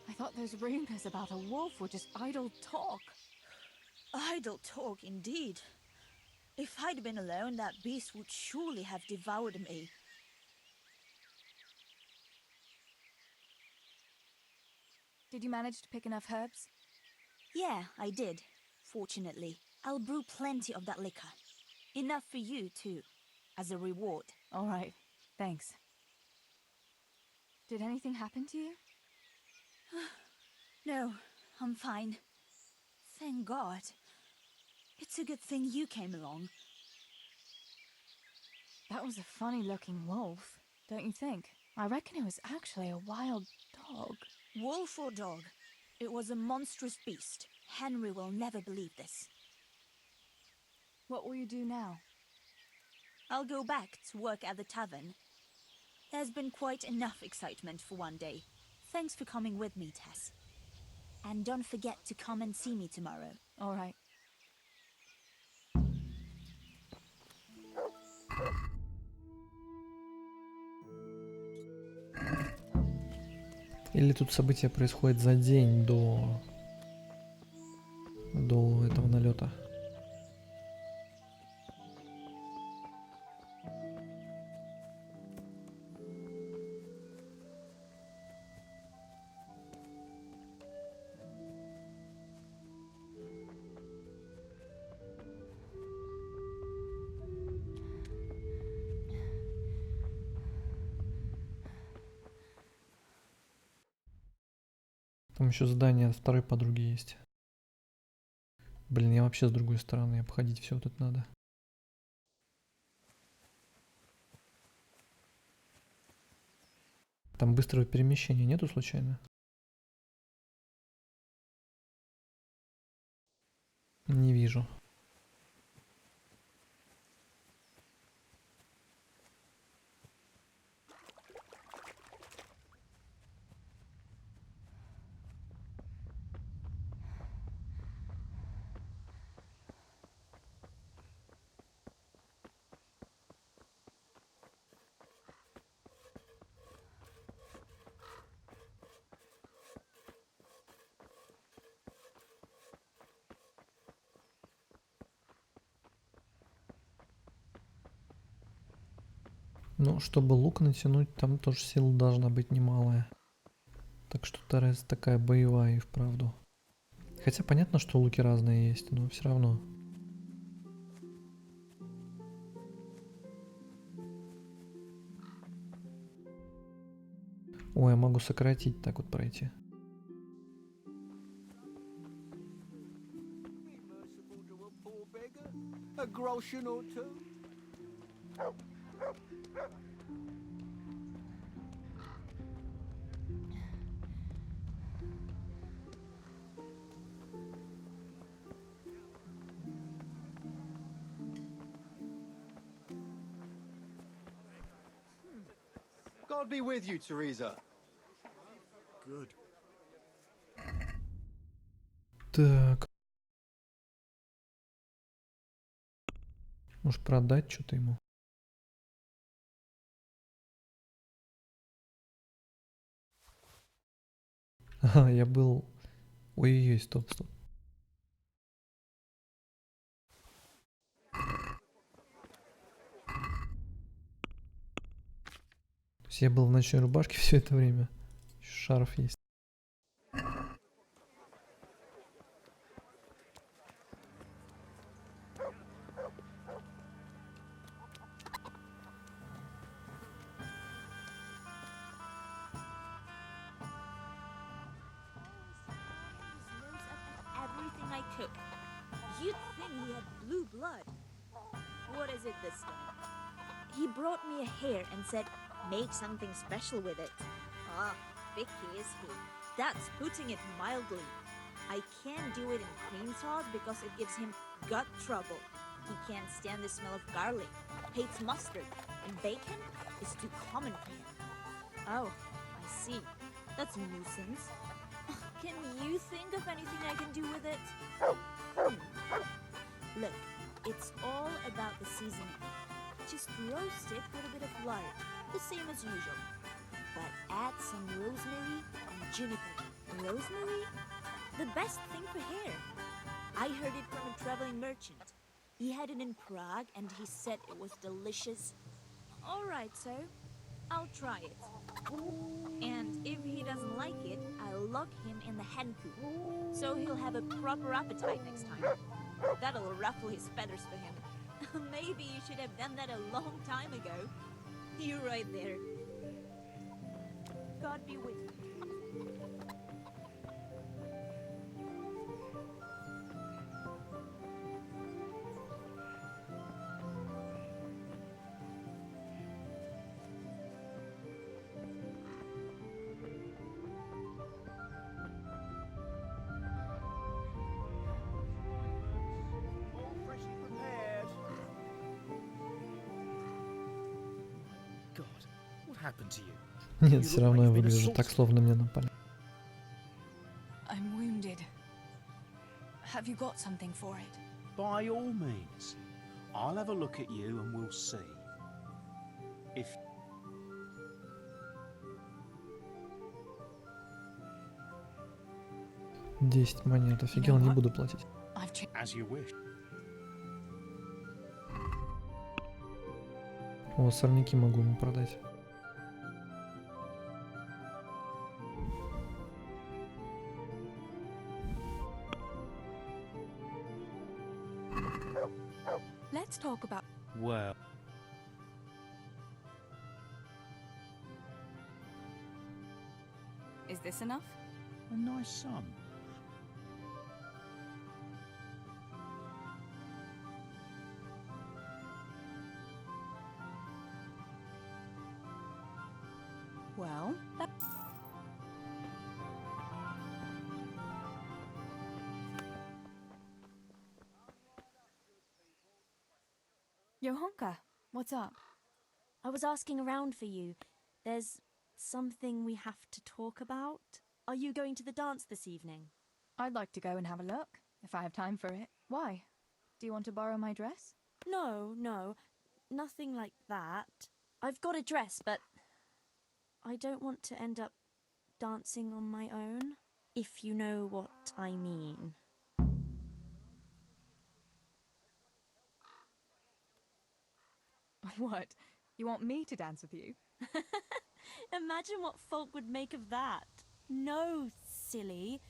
I thought those rumors about a wolf were just idle talk. Idle talk, indeed. If I'd been alone, that beast would surely have devoured me. Did you manage to pick enough herbs? Yeah, I did. Fortunately, I'll brew plenty of that liquor. Enough for you, too, as a reward. All right, thanks. Did anything happen to you? No, I'm fine. Thank God. It's a good thing you came along. That was a funny-looking wolf, don't you think? I reckon it was actually a wild dog. Wolf or dog, it was a monstrous beast. Henry will never believe this. What will you do now? I'll go back to work at the tavern. There's been quite enough excitement for one day. Thanks for coming with me, Tess. And don't forget to come and see me tomorrow. All right. Или тут события происходят за день до до этого налета. Там еще задание от второй подруги есть. Блин, я вообще с другой стороны, обходить все тут надо. Там быстрого перемещения нету случайно? Не вижу. Ну, чтобы лук натянуть, там тоже сила должна быть немалая. Так что Тереза такая боевая и вправду. Хотя понятно, что луки разные есть, но все равно. Ой, я могу сократить, так вот пройти. God be with you, Teresa. Good. Так. Может продать что-то ему? Ага, я был... Ой-ой-ой, стоп. То есть я был в ночной рубашке все это время. Еще шарф есть. Everything I cook. You'd think he had blue blood. What is it this time? He brought me a hare and said, make something special with it. Ah, picky is he. That's putting it mildly. I can't do it in cream sauce because it gives him gut trouble. He can't stand the smell of garlic, hates mustard, and bacon is too common for him. Oh, I see. That's a nuisance. Can you think of anything I can do with it? Look, it's all about the seasoning. Just roast it with a bit of lard, the same as usual. But add some rosemary and juniper. Rosemary? The best thing for hair. I heard it from a traveling merchant. He had it in Prague and he said it was delicious. All right, so I'll try it. And if he doesn't like it, I'll lock him in the hen coop, so he'll have a proper appetite next time. That'll ruffle his feathers for him. Maybe you should have done that a long time ago. You're right there. God be with you. Нет, все равно я выгляжу так, словно мне напали. I'm wounded. Have you got something for it? By all means. I'll have a look at you and we'll see. If... $10 монет. Офигел, не буду платить. As you wish. О, сорняки могу ему продать. Let's talk about... Well, Is this enough? a nice sum. Well, that... Johanka, what's up? I was asking around for you. There's something we have to talk about. Are you going to the dance this evening? I'd like to go and have a look, if I have time for it. Why? Do you want to borrow my dress? No, nothing like that. I've got a dress, but I don't want to end up dancing on my own, if you know what I mean. What? You want me to dance with you? Imagine what folk would make of that. No, silly.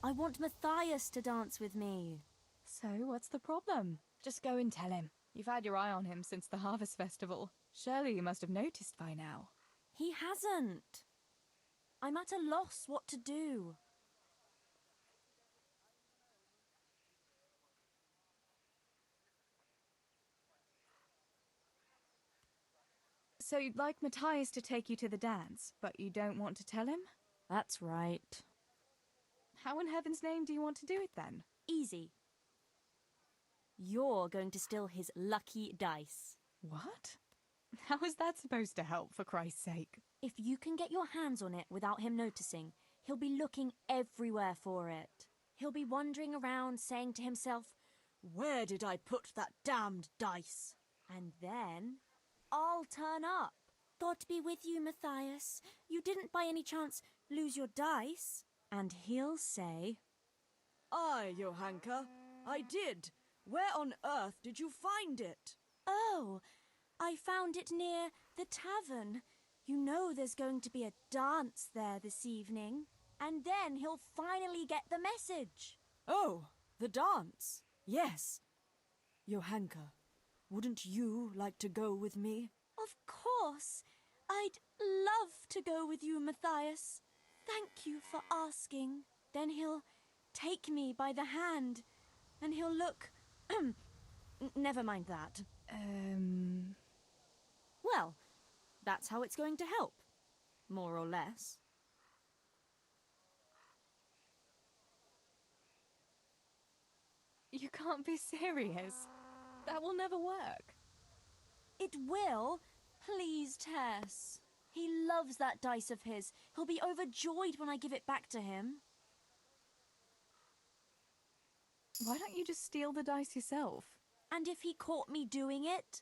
I want Matthias to dance with me. So, what's the problem? Just go and tell him. You've had your eye on him since the Harvest Festival. Surely you must have noticed by now. He hasn't. I'm at a loss what to do. So you'd like Matthias to take you to the dance, but you don't want to tell him? That's right. How in heaven's name do you want to do it then? Easy. You're going to steal his lucky dice. What? How is that supposed to help, for Christ's sake? If you can get your hands on it without him noticing, he'll be looking everywhere for it. He'll be wandering around saying to himself, "Where did I put that damned dice?" And then I'll turn up. God be with you, Matthias. You didn't by any chance lose your dice? And he'll say, "Aye, Johanka, I did. Where on earth did you find it?" "Oh, I found it near the tavern. You know there's going to be a dance there this evening." And then he'll finally get the message. "Oh, the dance? Yes. Johanka, wouldn't you like to go with me?" Of course. I'd love to go with you, Matthias. Thank you for asking. Then he'll take me by the hand, and he'll look... Never mind that. Well, that's how it's going to help. More or less. You can't be serious. That will never work. It will. Please, Tess. He loves that dice of his. He'll be overjoyed when I give it back to him. Why don't you just steal the dice yourself? And if he caught me doing it?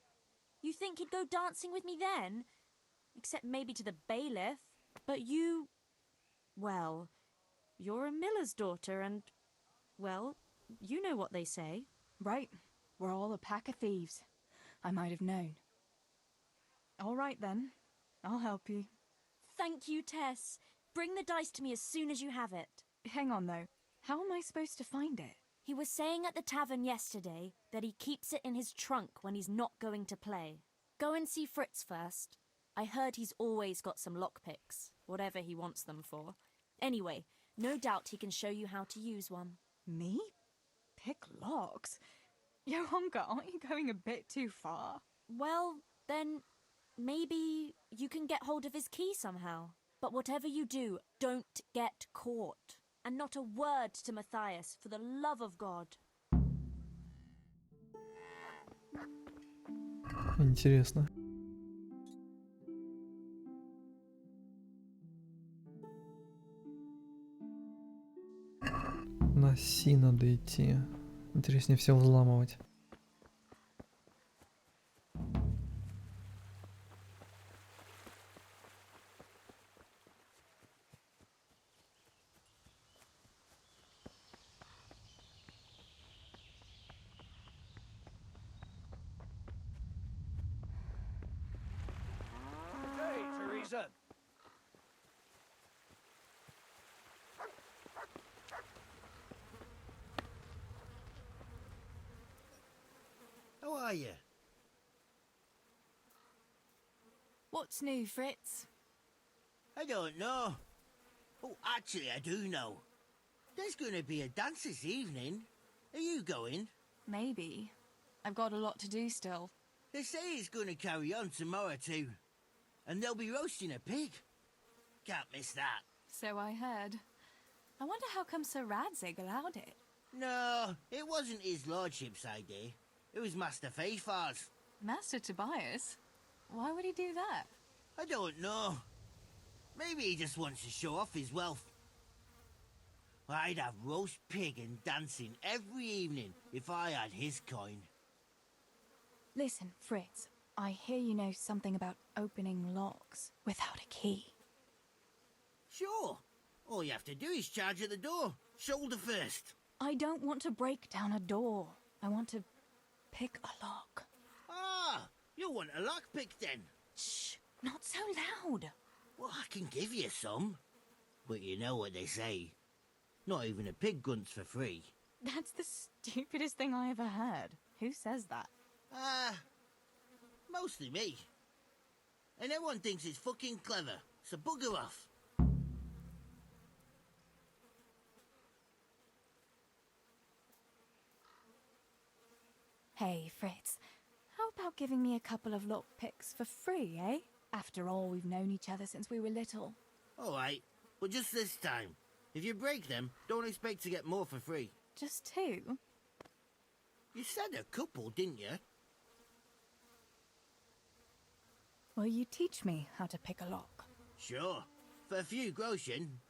You think he'd go dancing with me then? Except maybe to the bailiff. But you... Well, you're a miller's daughter and... Well, you know what they say. Right. We're all a pack of thieves. I might have known. All right then. I'll help you. Thank you, Tess. Bring the dice to me as soon as you have it. Hang on though. How am I supposed to find it? He was saying at the tavern yesterday that he keeps it in his trunk when he's not going to play. Go and see Fritz first. I heard he's always got some lockpicks, whatever he wants them for. Anyway, no doubt he can show you how to use one. Me? Pick locks? Johanka, aren't you going a bit too far? Well, then maybe you can get hold of his key somehow. But whatever you do, don't get caught. And not a word to Matthias, for the love of God. Интересно. На Си надо идти. Интереснее все взламывать. are you? What's new, Fritz? I don't know. Oh, actually, I do know. There's going to be a dance this evening. Are you going? Maybe. I've got a lot to do still. They say it's going to carry on tomorrow too. And they'll be roasting a pig. Can't miss that. So I heard. I wonder how come Sir Radzig allowed it. No, it wasn't his lordship's idea. It was Master Faithfar's. Master Tobias? Why would he do that? I don't know. Maybe he just wants to show off his wealth. I'd have roast pig and dancing every evening if I had his coin. Listen, Fritz, I hear you know something about opening locks without a key. Sure. All you have to do is charge at the door, shoulder first. I don't want to break down a door. I want to pick a lock. Ah, you want a lockpick then? Shh, not so loud. Well, I can give you some. But you know what they say. Not even a pig grunts for free. That's the stupidest thing I ever heard. Who says that? Mostly me. And everyone thinks it's fucking clever, so bugger off. Hey, Fritz, how about giving me a couple of lockpicks for free, eh? After all, we've known each other since we were little. All right, but just this time. If you break them, don't expect to get more for free. Just two? You said a couple, didn't you? Will you teach me how to pick a lock? Sure. For a few groschen.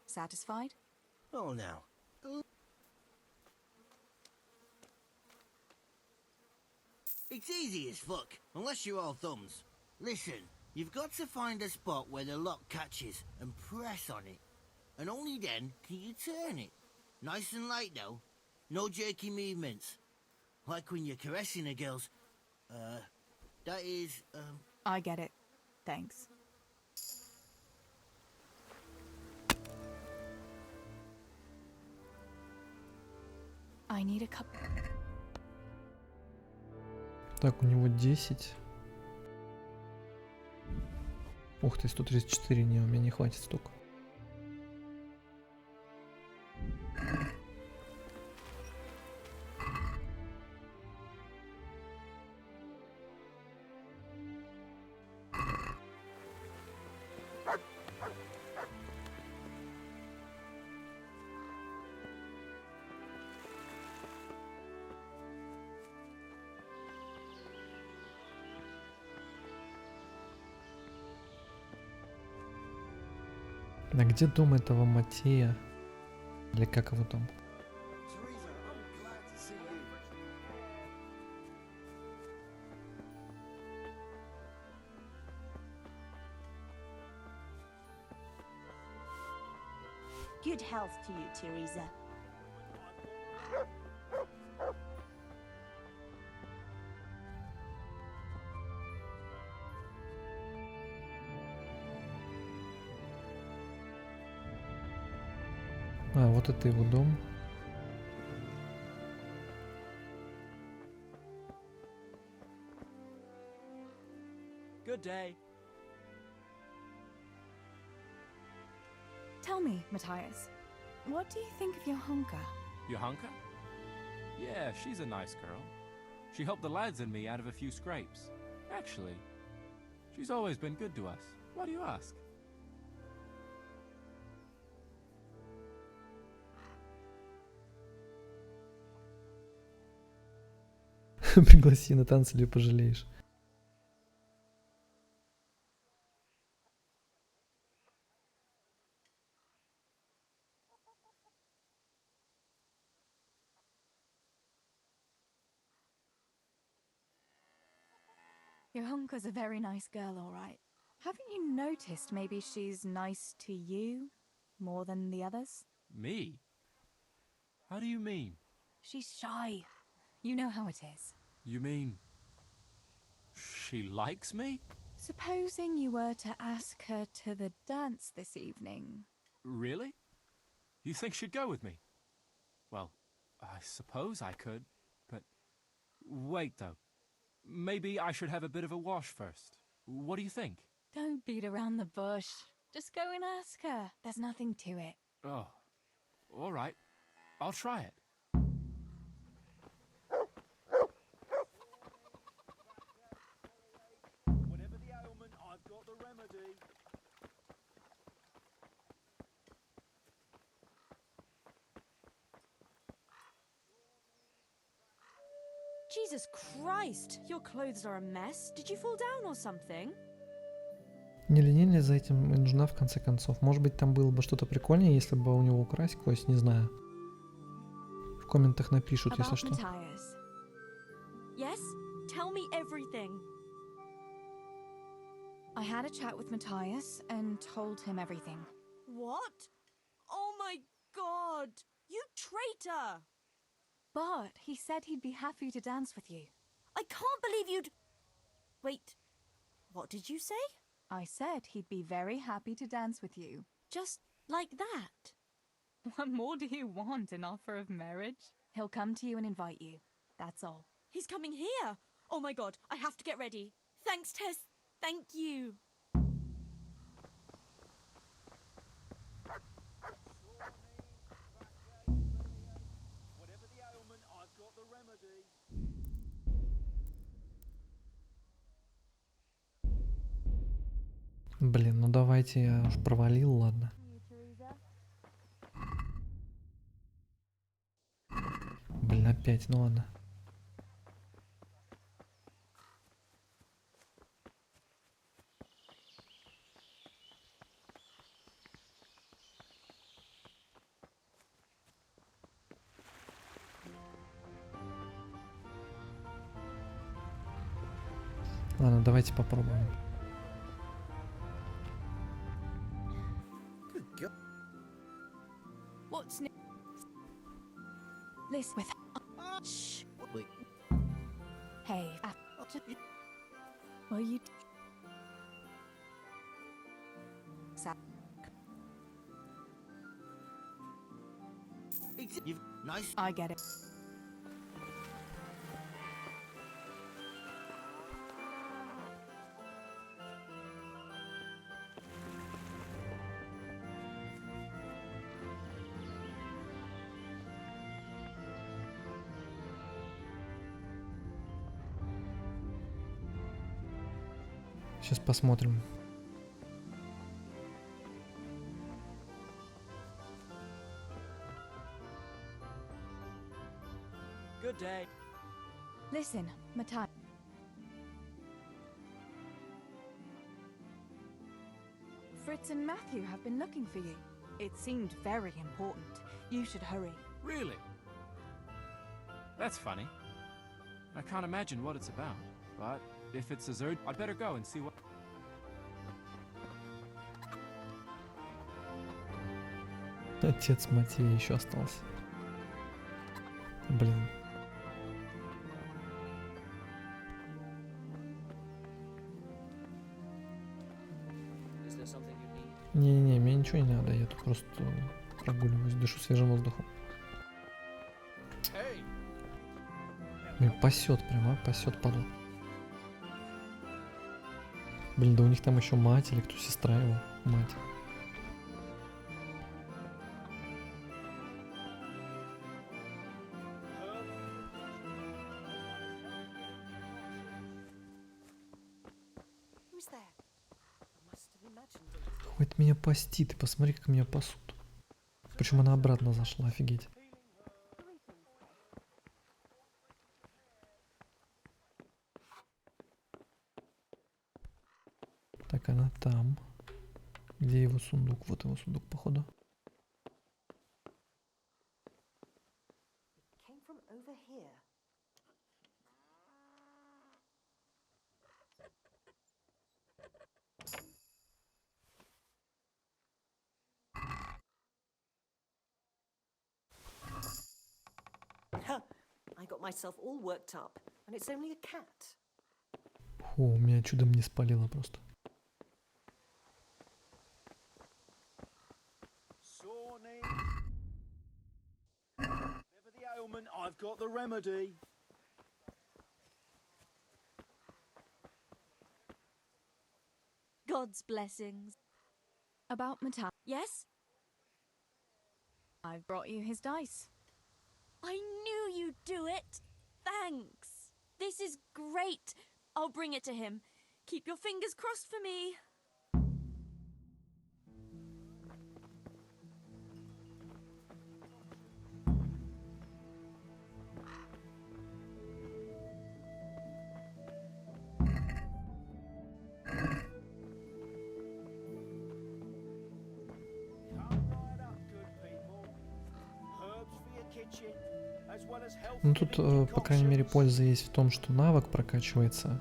Satisfied? Oh, now. It's easy as fuck, unless you're all thumbs. Listen, you've got to find a spot where the lock catches and press on it. And only then can you turn it. Nice and light though. No jerky movements. Like when you're caressing a girl's... that is, I get it. Thanks. I need a couple... Так, у него 10. Ух ты, 134, не, у меня не хватит столько. А где дом этого Матея? Или как его дом? Good health to you, Teresa. А, вот это его дом. Good day. Tell me, Matthias, what do you think of your hunker? Johanka? Yeah, she's a nice girl. She helped the lads and me out of a few scrapes. Actually, she's always been good to us. Why do you ask? Пригласи на танцы или пожалеешь. Your hunker's a very nice girl, all right. Haven't you noticed maybe she's nice to you more than the others? Me? How do you mean? She's shy. You know how it is. You mean she likes me? Supposing you were to ask her to the dance this evening. Really? You think she'd go with me? Well, I suppose I could, but... Wait, though. Maybe I should have a bit of a wash first. What do you think? Don't beat around the bush. Just go and ask her. There's nothing to it. Oh, all right. I'll try it. Whatever the ailment, I've got the remedy. Jesus Christ! Your clothes are a mess. Did you fall down or something? Не линия ли за этим и нужна в конце концов? Может быть, там было бы что-то прикольнее, если бы у него украсть кость, не знаю. В комментах напишут, если что. Yes? Tell me everything. I had a chat with Matthias and told him everything. What? Oh my god! You traitor! But he said he'd be happy to dance with you. I can't believe you'd... Wait, what did you say? I said he'd be very happy to dance with you. Just like that? What more do you want, an offer of marriage? He'll come to you and invite you. That's all. He's coming here! Oh my god, I have to get ready. Thanks, Tess. Thank you. Whatever the ailment, I've got the remedy. Блин, ну давайте, я уж провалил, ладно. Блин, опять, ну ладно. Ладно, давайте попробуем. What's new? Listen with... Shh. Wait. Hey, will you... You've nice. I get it. Сейчас посмотрим. Good day. Listen, Matthias. Fritz and Matthew have been looking for you. It seemed very important. You should hurry. Really? That's funny. I can't imagine what it's about, but if it's as urgent, I'd better go and see what... Отец Матвея еще остался. Блин. Не-не-не, мне ничего не надо, я тут просто прогуливаюсь, дышу свежим воздухом. Блин, пасет прямо, пасет падла. Блин, да у них там еще мать или кто, сестра его, мать. Хватит меня пасти, ты посмотри, как меня пасут. Причем она обратно зашла, офигеть. Так, она там. Где его сундук? Вот его сундук, походу. I got myself all worked up, and it's only a cat. О, меня чудом не спалило просто. ailment, I've got the remedy. God's blessings. About Mata. Yes? I've brought you his dice. I knew you'd do it. Thanks. This is great. I'll bring it to him. Keep your fingers crossed for me. Ну тут, по крайней мере, польза есть в том, что навык прокачивается,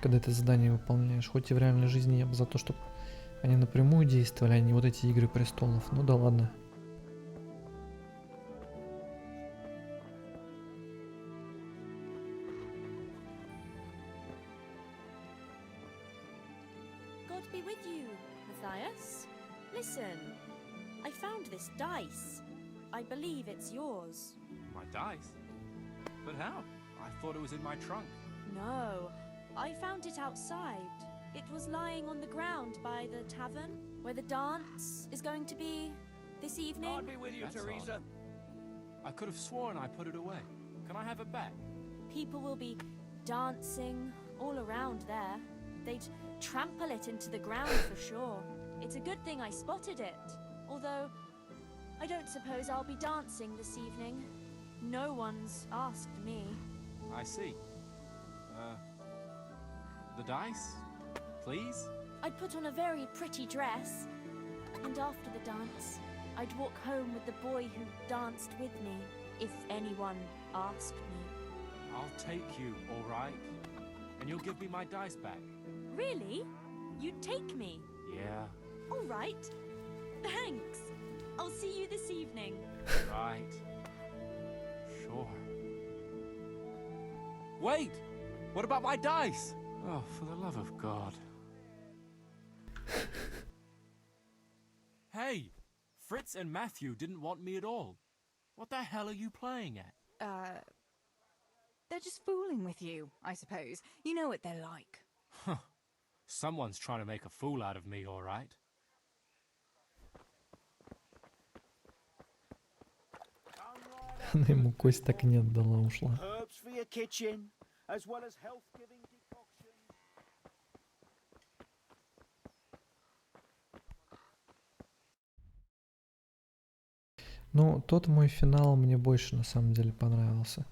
когда ты задание выполняешь. Хоть и в реальной жизни я бы за то, чтобы они напрямую действовали, а не вот эти игры престолов. Ну да ладно. God be with you, Matthias. Listen, I found this dice. I believe it's yours. My dice? But how? I thought it was in my trunk. No, I found it outside. It was lying on the ground by the tavern, where the dance is going to be this evening. I'll be with you, That's Teresa. odd. I could have sworn I put it away. Can I have it back? People will be dancing all around there. They'd trample it into the ground for sure. It's a good thing I spotted it. Although, I don't suppose I'll be dancing this evening. No one's asked me. I see. The dice? Please? I'd put on a very pretty dress, and after the dance, I'd walk home with the boy who danced with me, if anyone asked me. I'll take you, all right? And you'll give me my dice back. Really? You'd take me? Yeah. All right. Thanks. I'll see you this evening. Right. Sure. Wait! What about my dice? Oh, for the love of God. Hey! Fritz and Matthew didn't want me at all. What the hell are you playing at? They're just fooling with you, I suppose. You know what they're like. Huh. Someone's trying to make a fool out of me, all right? Она ему кость так и не отдала, ушла. Herbs for your kitchen, as well as health-giving decoctions. Ну, тот мой финал мне больше на самом деле понравился.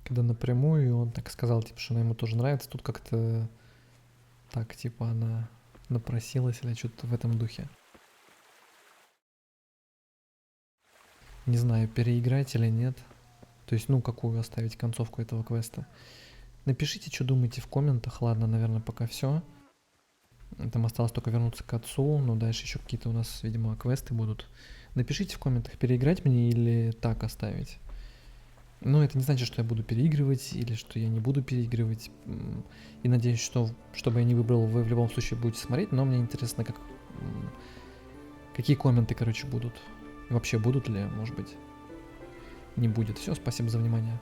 Когда напрямую, и он так сказал, типа, что она ему тоже нравится, тут как-то так, типа, она напросилась или что-то в этом духе. Не знаю, переиграть или нет. То есть, ну, какую оставить концовку этого квеста. Напишите, что думаете в комментах. Ладно, наверное, пока все. Там осталось только вернуться к отцу, но дальше еще какие-то у нас, видимо, квесты будут. Напишите в комментах, переиграть мне или так оставить. Но это не значит, что я буду переигрывать или что я не буду переигрывать. И надеюсь, что чтобы я не выбрал, вы в любом случае будете смотреть. Но мне интересно, какие комменты, короче, будут. Вообще будут ли, может быть, не будет. Все, спасибо за внимание.